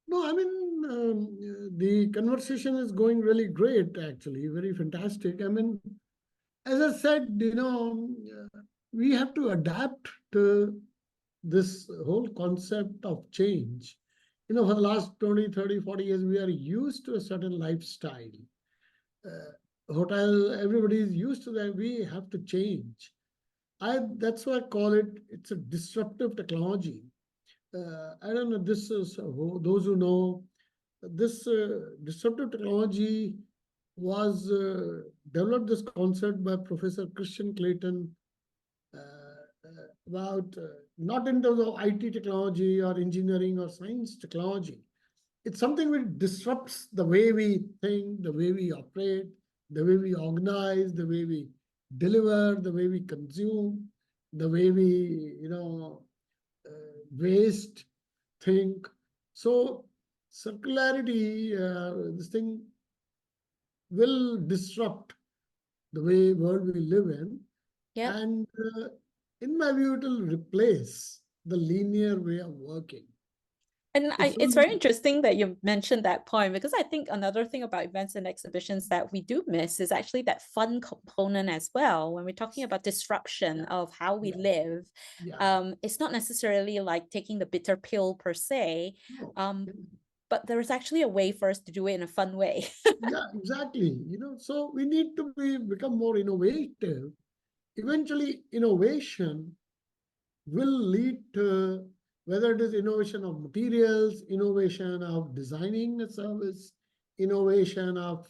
Speaker 3: No, I mean, the conversation is going really great, actually, very fantastic. I mean, as I said, we have to adapt to this whole concept of change. For the last 20, 30, 40 years, we are used to a certain lifestyle. Hotel, everybody is used to that. We have to change. That's why I call it's a disruptive technology. I don't know, this is those who know, this disruptive technology was developed, this concept by Professor Christian Clayton about not in terms of IT technology or engineering or science technology. It's something which disrupts the way we think, the way we operate, the way we organize, the way we deliver, the way we consume, the way we, waste, think. So circularity, this thing will disrupt the way world we live in,
Speaker 1: Yeah.
Speaker 3: and in my view, it will replace the linear way of working.
Speaker 1: And
Speaker 3: It
Speaker 1: it's
Speaker 3: will,
Speaker 1: very interesting that you mentioned that point, because I think another thing about events and exhibitions that we do miss is actually that fun component as well. When we're talking about disruption of how we
Speaker 3: yeah,
Speaker 1: live,
Speaker 3: yeah,
Speaker 1: it's not necessarily like taking the bitter pill per se,
Speaker 3: no,
Speaker 1: but there's actually a way for us to do it in a fun way.
Speaker 3: yeah, exactly. So we need to become more innovative. Eventually, innovation will lead to whether it is innovation of materials, innovation of designing a service, innovation of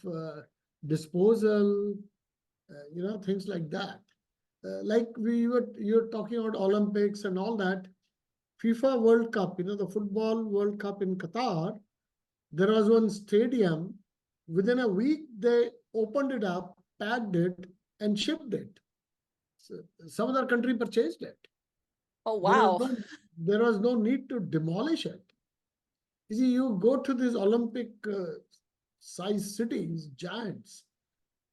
Speaker 3: disposal, things like that. Like you're talking about Olympics and all that. FIFA World Cup, the Football World Cup in Qatar, there was one stadium. Within a week, they opened it up, packed it, and shipped it. So some other country purchased it.
Speaker 1: Oh,
Speaker 3: There was
Speaker 1: wow.
Speaker 3: no there was no need to demolish it. You see, you go to these Olympic size cities, giants.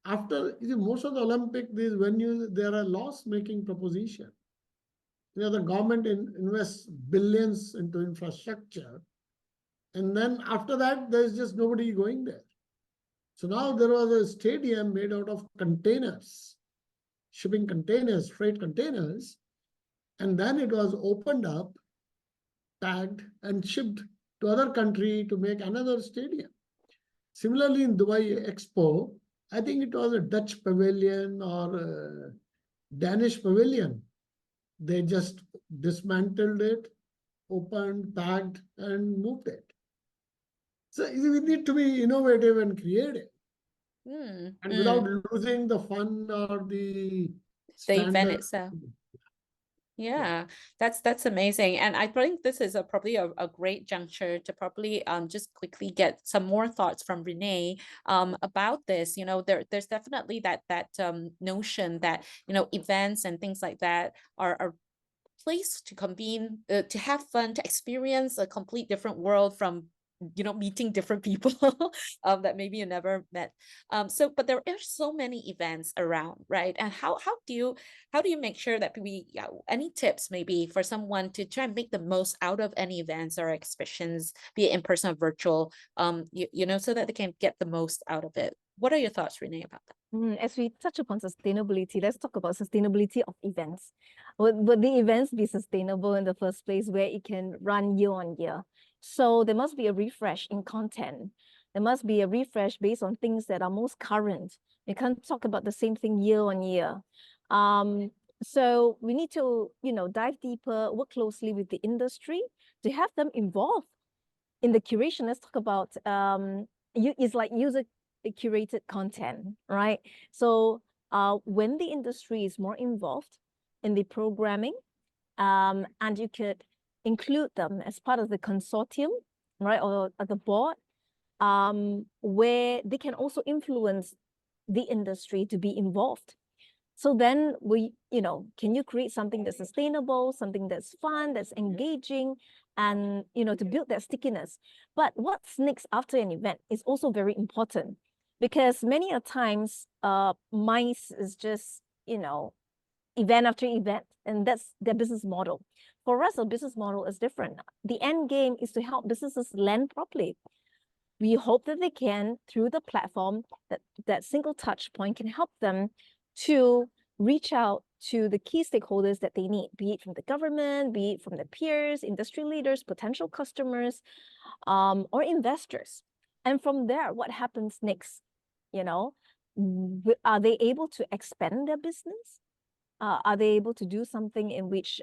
Speaker 3: After most of the Olympic these venues, they are a loss-making proposition. The government invests billions into infrastructure, and then after that, there's just nobody going there. So now there was a stadium made out of containers, shipping containers, freight containers, and then it was opened up, tagged, and shipped to other country to make another stadium. Similarly, in Dubai Expo, I think it was a Dutch pavilion or a Danish pavilion. They just dismantled it, opened, tagged, and moved it. So we need to be innovative and creative, and without losing the fun or the
Speaker 1: The event
Speaker 3: standard.
Speaker 1: itself.
Speaker 3: Yeah.
Speaker 1: Yeah, that's amazing. And I think this is probably a great juncture to probably just quickly get some more thoughts from Renee about this. There's definitely that notion that, events and things like that are place to convene, to have fun, to experience a complete different world from meeting different people that maybe you never met. But there are so many events around, right? And how do you make sure that any tips maybe for someone to try and make the most out of any events or exhibitions, be it in person or virtual, so that they can get the most out of it? What are your thoughts, Renee, about that?
Speaker 2: As we touch upon sustainability, let's talk about sustainability of events. Would the events be sustainable in the first place, where it can run year on year? So there must be a refresh in content. There must be a refresh based on things that are most current. We can't talk about the same thing year on year. So we need to, dive deeper, work closely with the industry to have them involved in the curation. Let's talk about it's like user curated content, right? So when the industry is more involved in the programming, and you could include them as part of the consortium, right, or the board, where they can also influence the industry to be involved. So then can you create something that's sustainable, something that's fun, that's engaging, and to build that stickiness. But what's next after an event is also very important, because many a times MICE is just event after event, and that's their business model. For us, our business model is different. The end game is to help businesses land properly. We hope that they can, through the platform, that single touch point can help them to reach out to the key stakeholders that they need, be it from the government, be it from the peers, industry leaders, potential customers, or investors. And from there, what happens next? Are they able to expand their business? Are they able to do something in which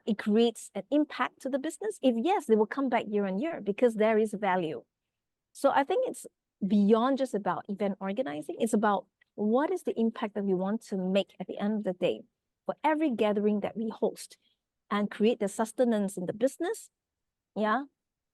Speaker 2: it creates an impact to the business? If yes, they will come back year on year because there is value. So I think it's beyond just about event organizing. It's about what is the impact that we want to make at the end of the day for every gathering that we host and create the sustenance in the business. Yeah.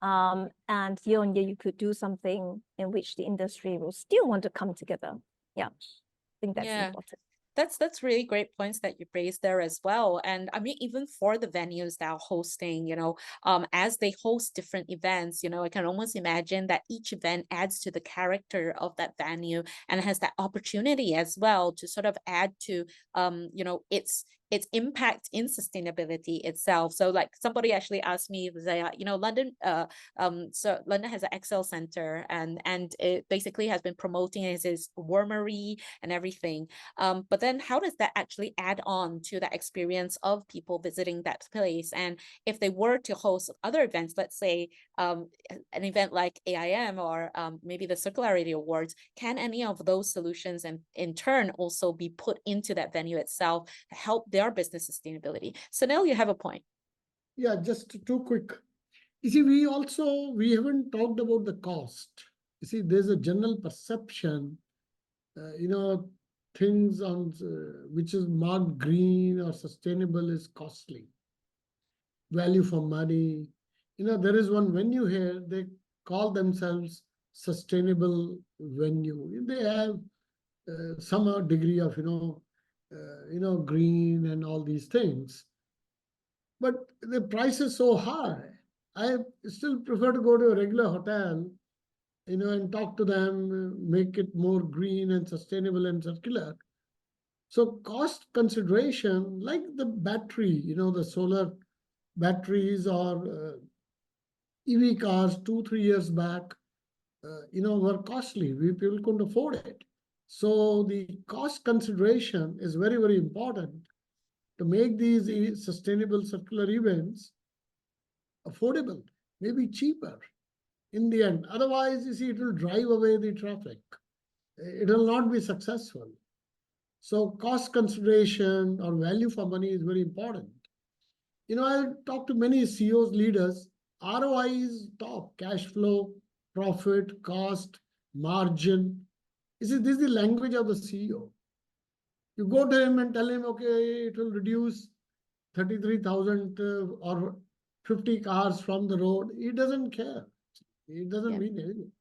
Speaker 2: And year on year, you could do something in which the industry will still want to come together. Yeah. I think that's important.
Speaker 1: That's really great points that you raised there as well. And I mean, even for the venues that are hosting, as they host different events, I can almost imagine that each event adds to the character of that venue and has that opportunity as well to sort of add to, its impact in sustainability itself. So like somebody actually asked me, London, so London has an Excel Center and it basically has been promoting its warmery and everything. But then how does that actually add on to the experience of people visiting that place? And if they were to host other events, let's say an event like AIM or maybe the Circularity Awards, can any of those solutions and in turn also be put into that venue itself to help their business sustainability? Sunil, you have a point.
Speaker 3: Yeah, just too quick. You see, we haven't talked about the cost. You see, there's a general perception, things on which is marked green or sustainable is costly. Value for money. There is one venue here, they call themselves sustainable venue. They have some degree of, green and all these things. But the price is so high. I still prefer to go to a regular hotel, and talk to them, make it more green and sustainable and circular. So cost consideration, like the battery, the solar batteries or EV cars 2-3 years back, were costly. People couldn't afford it. So the cost consideration is very, very important to make these sustainable circular events affordable, maybe cheaper in the end. Otherwise, you see, it will drive away the traffic. It will not be successful. So cost consideration or value for money is very important. I talk to many CEOs, leaders. ROI is top: cash flow, profit, cost, margin. You see, this is the language of the CEO. You go to him and tell him, okay, it will reduce 33,000 or 50 cars from the road. He doesn't care. It doesn't mean anything.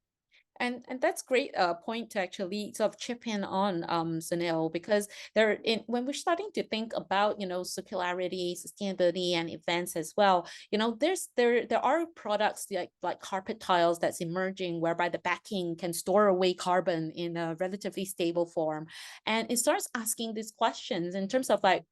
Speaker 1: And that's great point to actually sort of chip in on, Sunil, because when we're starting to think about circularity, sustainability, and events as well, there are products like carpet tiles that's emerging, whereby the backing can store away carbon in a relatively stable form, and it starts asking these questions in terms of like,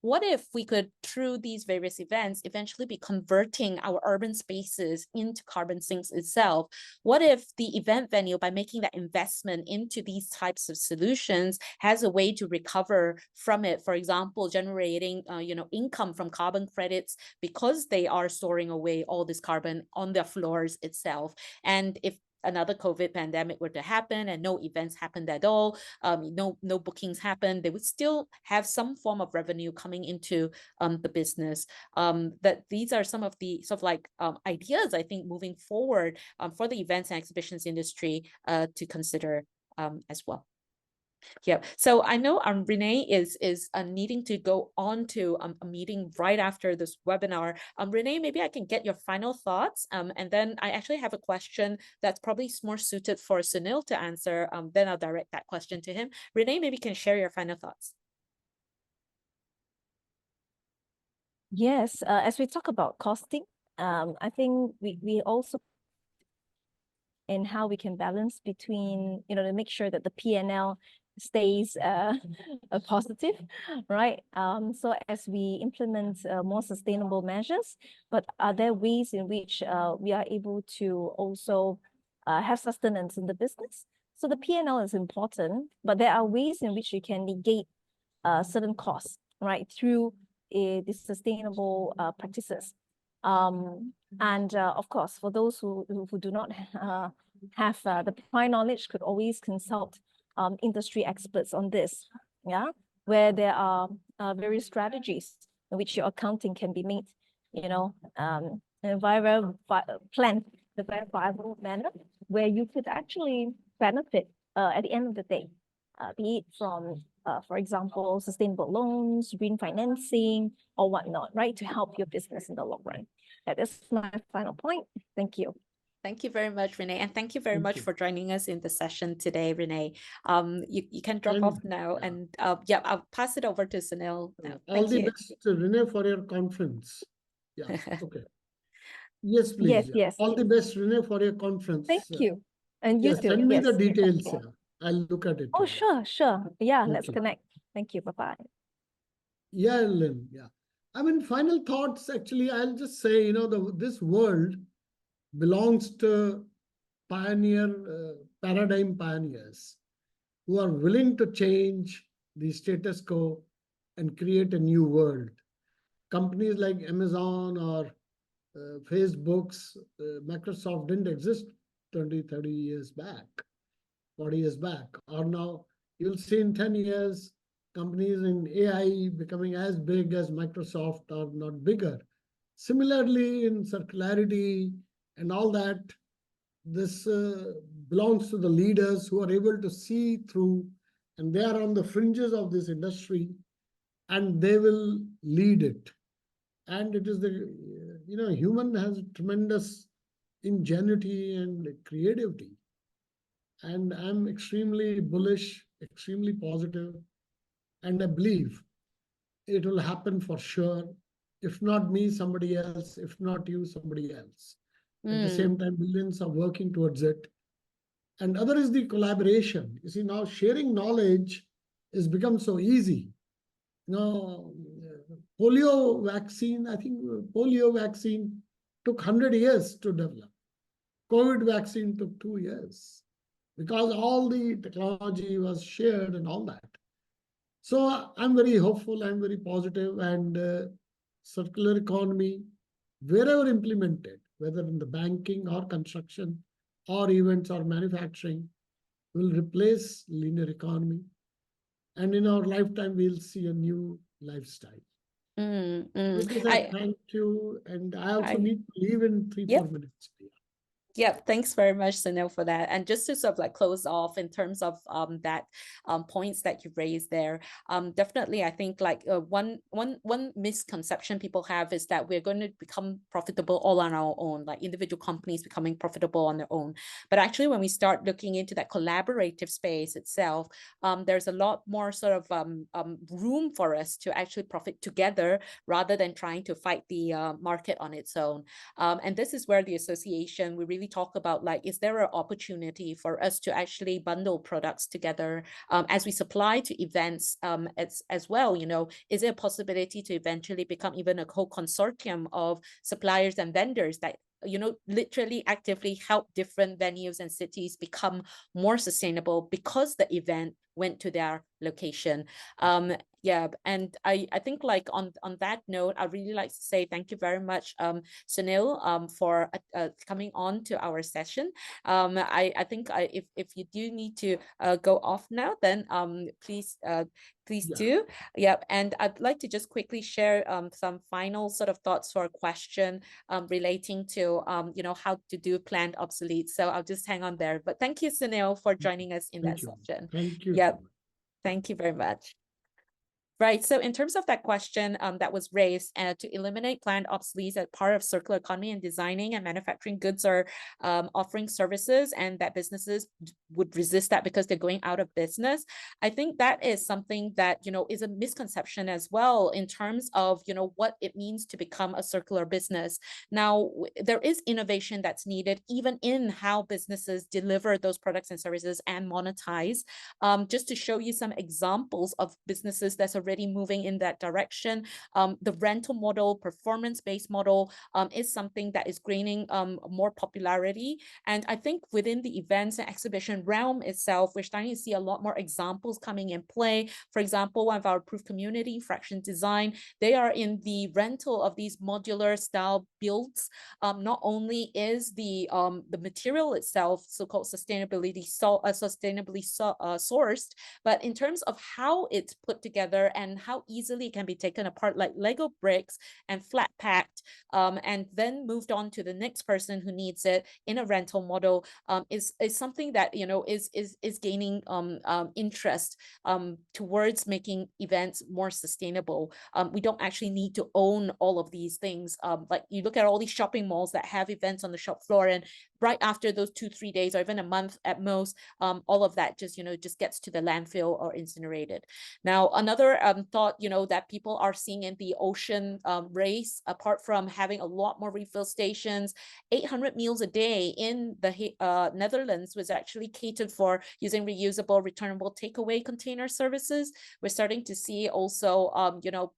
Speaker 1: what if we could, through these various events, eventually be converting our urban spaces into carbon sinks itself? What if the event venue, by making that investment into these types of solutions, has a way to recover from it? For example, generating income from carbon credits because they are storing away all this carbon on their floors itself. And if another COVID pandemic were to happen and no events happened at all, no bookings happened, they would still have some form of revenue coming into the business. That these are some of the sort of like ideas, I think, moving forward for the events and exhibitions industry to consider as well. Yeah, so I know Renee is needing to go on to a meeting right after this webinar. Renee, maybe I can get your final thoughts, and then I actually have a question that's probably more suited for Sunil to answer. Then I'll direct that question to him. Renee, maybe you can share your final thoughts.
Speaker 2: Yes, as we talk about costing, I think we also in how we can balance between, to make sure that the P&L stays positive, right? So as we implement more sustainable measures, but are there ways in which we are able to also have sustenance in the business? So the P&L is important, but there are ways in which you can negate certain costs, right, through the sustainable practices. And of course, for those who do not have the prior knowledge, could always consult industry experts on this, where there are various strategies in which your accounting can be made, in a very viable manner, where you could actually benefit at the end of the day, be it from for example, sustainable loans, green financing, or whatnot, right, to help your business in the long run. That is my final point. Thank you.
Speaker 1: Thank you very much, Renee. And thank you very
Speaker 3: Thank
Speaker 1: much
Speaker 3: you.
Speaker 1: for joining us in the session today, Renee. You can drop
Speaker 3: And
Speaker 1: off now,
Speaker 3: yeah,
Speaker 1: and yeah, I'll pass it over to Sunil now.
Speaker 3: all
Speaker 1: Thank
Speaker 3: the
Speaker 1: you.
Speaker 3: best, Renee, for your conference. Yeah, okay. Yes, please.
Speaker 2: Yes,
Speaker 3: Yeah.
Speaker 2: yes.
Speaker 3: All the best, Renee, for your conference.
Speaker 2: Thank you. And you
Speaker 3: Yes,
Speaker 2: too.
Speaker 3: send me the
Speaker 2: Yes.
Speaker 3: details. Yeah, I'll look at it.
Speaker 2: Oh,
Speaker 3: Yeah.
Speaker 2: sure, sure. Yeah,
Speaker 3: Thank
Speaker 2: let's
Speaker 3: you.
Speaker 2: connect. Thank you. Bye-bye.
Speaker 3: Yeah, Lynn. Yeah. I mean, final thoughts. Actually, I'll just say, you know, this world belongs to paradigm pioneers who are willing to change the status quo and create a new world. Companies like Amazon or Facebook's, Microsoft didn't exist 20, 30 years back, 40 years back. Or now you'll see in 10 years, companies in AI becoming as big as Microsoft or not bigger. Similarly, in circularity and all that, this belongs to the leaders who are able to see through, and they are on the fringes of this industry, and they will lead it. And it is human has tremendous ingenuity and creativity. And I'm extremely bullish, extremely positive, and I believe it will happen for sure. If not me, somebody else. If not you, somebody else. At the same time, millions are working towards it. And other is the collaboration. You see, now sharing knowledge has become so easy. You know, polio vaccine, I think polio vaccine took 100 years to develop. COVID vaccine took 2 years because all the technology was shared and all that. So I'm very hopeful, I'm very positive, and circular economy, wherever implemented, whether in the banking or construction or events or manufacturing, will replace linear economy. And in our lifetime, we'll see a new lifestyle. With this, I thank you. And I also need to leave in 3-4 minutes.
Speaker 1: Yeah, thanks very much, Sunil, for that. And just to sort of like close off in terms of that points that you raised there, definitely I think like one misconception people have is that we're going to become profitable all on our own, like individual companies becoming profitable on their own. But actually, when we start looking into that collaborative space itself, there's a lot more sort of room for us to actually profit together rather than trying to fight the market on its own. And this is where the association, we really talk about like, is there an opportunity for us to actually bundle products together as we supply to events as well? You know, is there a possibility to eventually become even a whole consortium of suppliers and vendors that, you know, literally actively help different venues and cities become more sustainable because the event went to their location? Yeah, and I think like on that note, I'd really like to say thank you very much, Sunil, for coming on to our session. I think if you do need to go off now, then please do. Yeah, and I'd like to just quickly share some final sort of thoughts or question relating to you know, how to do planned obsolete. So I'll just hang on there. But thank you, Sunil, for joining us in that session.
Speaker 3: Thank you.
Speaker 1: Yeah, thank you very much. Right. So in terms of that question that was raised, to eliminate planned obsolete as part of circular economy and designing and manufacturing goods or offering services, and that businesses would resist that because they're going out of business. I think that is something that, you know, is a misconception as well in terms of, you know, what it means to become a circular business. Now, there is innovation that's needed even in how businesses deliver those products and services and monetize. Just to show you some examples of businesses that's already moving in that direction. The rental model, performance-based model is something that is gaining more popularity. And I think within the events and exhibition realm itself, we're starting to see a lot more examples coming in play. For example, one of our Proof community, Fraction Design, they are in the rental of these modular style builds. Not only is the material itself so-called sustainably sourced, but in terms of how it's put together and how easily it can be taken apart like Lego bricks and flat packed, and then moved on to the next person who needs it in a rental model, is something that, you know, is gaining interest towards making events more sustainable. We don't actually need to own all of these things. Like you look at all these shopping malls that have events on the shop floor, and right after those 2-3 days or even a month at most, all of that just, you know, just gets to the landfill or incinerated. Now, another thought, you know, that people are seeing in the ocean race, apart from having a lot more refill stations, 800 meals a day in the Netherlands was actually catered for using reusable, returnable takeaway container services. We're starting to see also, you know,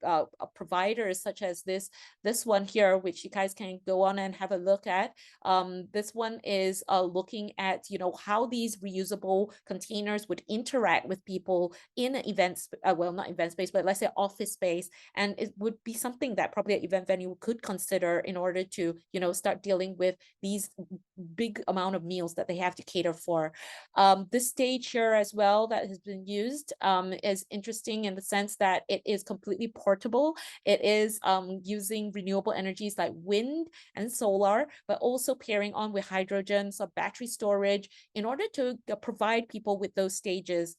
Speaker 1: providers such as this one here, which you guys can go on and have a look at. This one is looking at, you know, how these reusable containers would interact with people in an event, well, not event space, but let's say office space. And it would be something that probably an event venue could consider in order to, you know, start dealing with these big amount of meals that they have to cater for. This stage here as well that has been used is interesting in the sense that it is completely portable. It is using renewable energies like wind and solar, but also pairing on with hydrogen, so battery storage, in order to provide people with those stages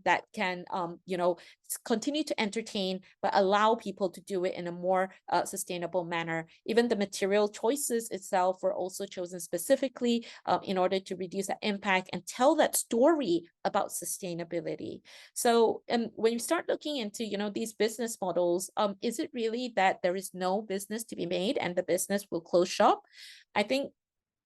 Speaker 1: that can, you know, continue to entertain, but allow people to do it in a more sustainable manner. Even the material choices itself were also chosen specifically in order to reduce that impact and tell that story about sustainability. So when you start looking into, you know, these business models, is it really that there is no business to be made and the business will close shop? I think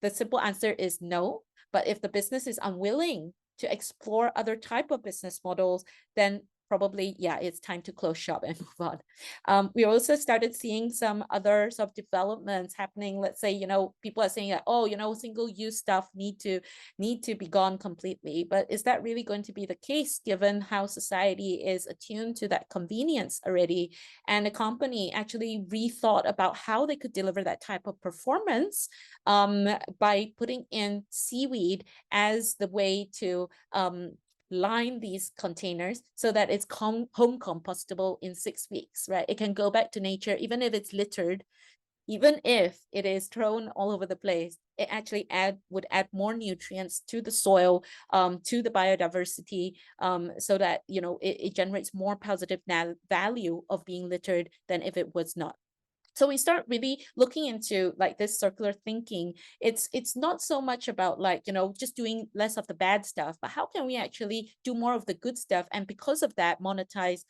Speaker 1: the simple answer is no. But if the business is unwilling to explore other type of business models, then probably, yeah, it's time to close shop and move on. We also started seeing some other sort of developments happening. Let's say, you know, people are saying that, oh, you know, single-use stuff need to be gone completely. But is that really going to be the case given how society is attuned to that convenience already? And the company actually rethought about how they could deliver that type of performance by putting in seaweed as the way to line these containers so that it's home compostable in 6 weeks, right? It can go back to nature, even if it's littered, even if it is thrown all over the place. It actually would add more nutrients to the soil, to the biodiversity, so that, you know, it generates more positive value of being littered than if it was not. So we start really looking into like this circular thinking. It's not so much about like, you know, just doing less of the bad stuff, but how can we actually do more of the good stuff, and because of that monetize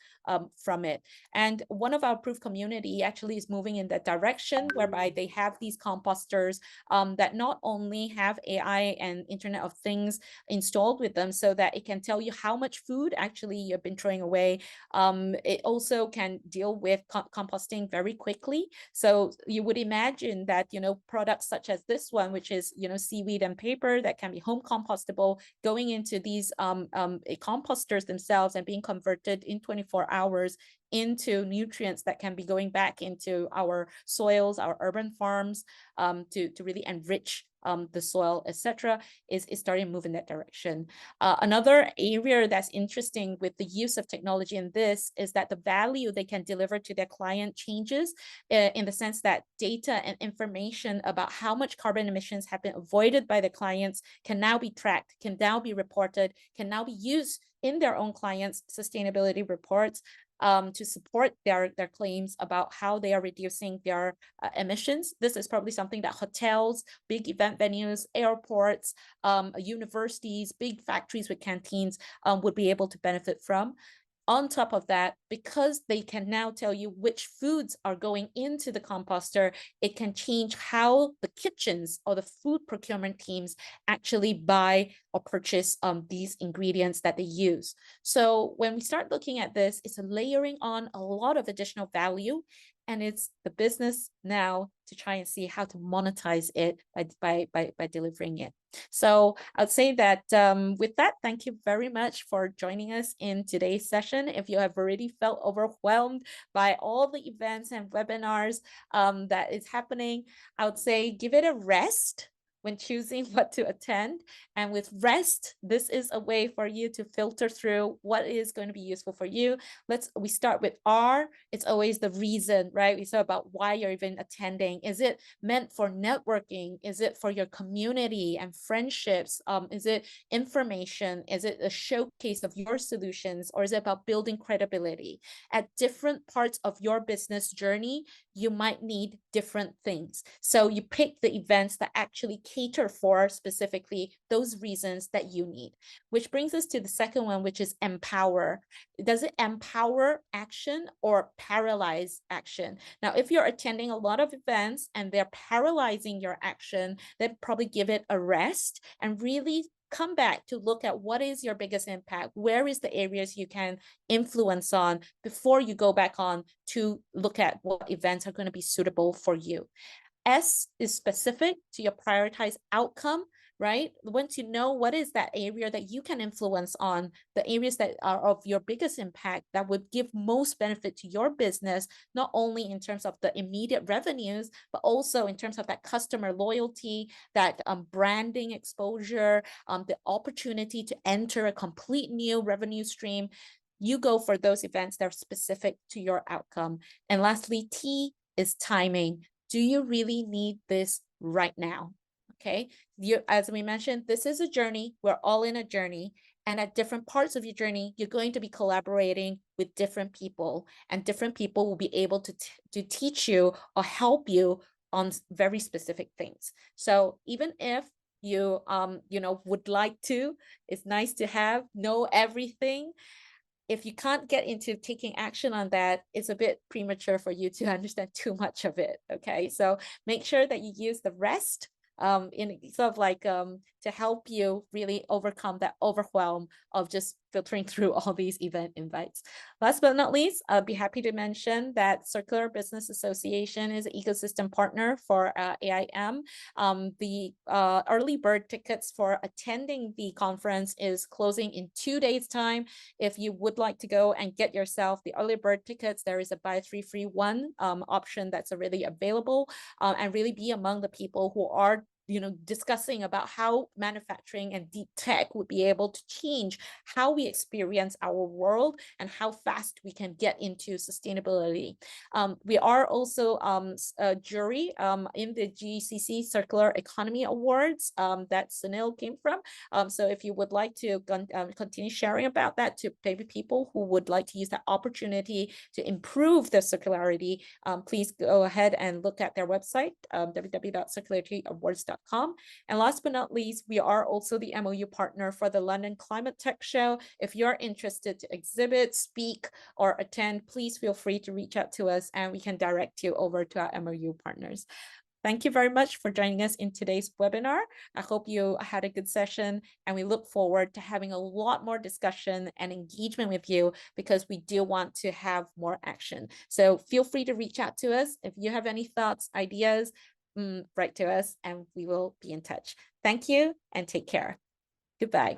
Speaker 1: from it. And one of our proof community actually is moving in that direction, whereby they have these composters that not only have AI and Internet of Things installed with them so that it can tell you how much food actually you've been throwing away. It also can deal with composting very quickly. So you would imagine that, you know, products such as this one, which is, you know, seaweed and paper that can be home compostable, going into these composters themselves and being converted in 24 hours into nutrients that can be going back into our soils, our urban farms, to really enrich the soil, etc., is starting to move in that direction. Another area that's interesting with the use of technology in this is that the value they can deliver to their client changes in the sense that data and information about how much carbon emissions have been avoided by the clients can now be tracked, can now be reported, can now be used in their own clients' sustainability reports to support their claims about how they are reducing their emissions. This is probably something that hotels, big event venues, airports, universities, big factories with canteens would be able to benefit from. On top of that, because they can now tell you which foods are going into the composter, it can change how the kitchens or the food procurement teams actually buy or purchase these ingredients that they use. So when we start looking at this, it's a layering on a lot of additional value, and it's the business now to try and see how to monetize it by delivering it. So I'd say that with that, thank you very much for joining us in today's session. If you have already felt overwhelmed by all the events and webinars that is happening, I would say give it a rest. when choosing what to attend. And with rest, this is a way for you to filter through what is going to be useful for you. We start with R. It's always the reason, right? We talk about why you're even attending. Is it meant for networking? Is it for your community and friendships? Is it information? Is it a showcase of your solutions, or is it about building credibility? At different parts of your business journey, you might need different things. So you pick the events that actually cater for specifically those reasons that you need. Which brings us to the second one, which is empower. Does it empower action or paralyze action? Now, if you're attending a lot of events and they're paralyzing your action, then probably give it a rest and really come back to look at what is your biggest impact, where is the areas you can influence on before you go back on to look at what events are going to be suitable for you. S is specific to your prioritized outcome, right? Once you know what is that area that you can influence on, the areas that are of your biggest impact that would give most benefit to your business, not only in terms of the immediate revenues, but also in terms of that customer loyalty, that branding exposure, the opportunity to enter a complete new revenue stream. You go for those events that are specific to your outcome. And lastly, T is timing. Do you really need this right now? Okay, as we mentioned, this is a journey. We're all in a journey. And at different parts of your journey, you're going to be collaborating with different people, and different people will be able to teach you or help you on very specific things. So even if you would like to, it's nice to know everything. If you can't get into taking action on that, it's a bit premature for you to understand too much of it. Okay, so make sure that you use the rest in sort of like to help you really overcome that overwhelm of just filtering through all these event invites. Last but not least, I'll be happy to mention that Circular Business Association is an ecosystem partner for AIM. The early bird tickets for attending the conference is closing in 2 days' time. If you would like to go and get yourself the early bird tickets, there is a buy 3 free 1 option that's already available, and really be among the people who are discussing about how manufacturing and deep tech would be able to change how we experience our world and how fast we can get into sustainability. We are also a jury in the GCC Circular Economy Awards that Sunil came from. So if you would like to continue sharing about that to maybe people who would like to use that opportunity to improve their circularity, please go ahead and look at their website, www.circularity.awards.com. And last but not least, we are also the MOU partner for the London Climate Tech Show. If you're interested to exhibit, speak, or attend, please feel free to reach out to us and we can direct you over to our MOU partners. Thank you very much for joining us in today's webinar. I hope you had a good session, and we look forward to having a lot more discussion and engagement with you, because we do want to have more action. So feel free to reach out to us. If you have any thoughts, ideas, write to us and we will be in touch. Thank you and take care. Goodbye.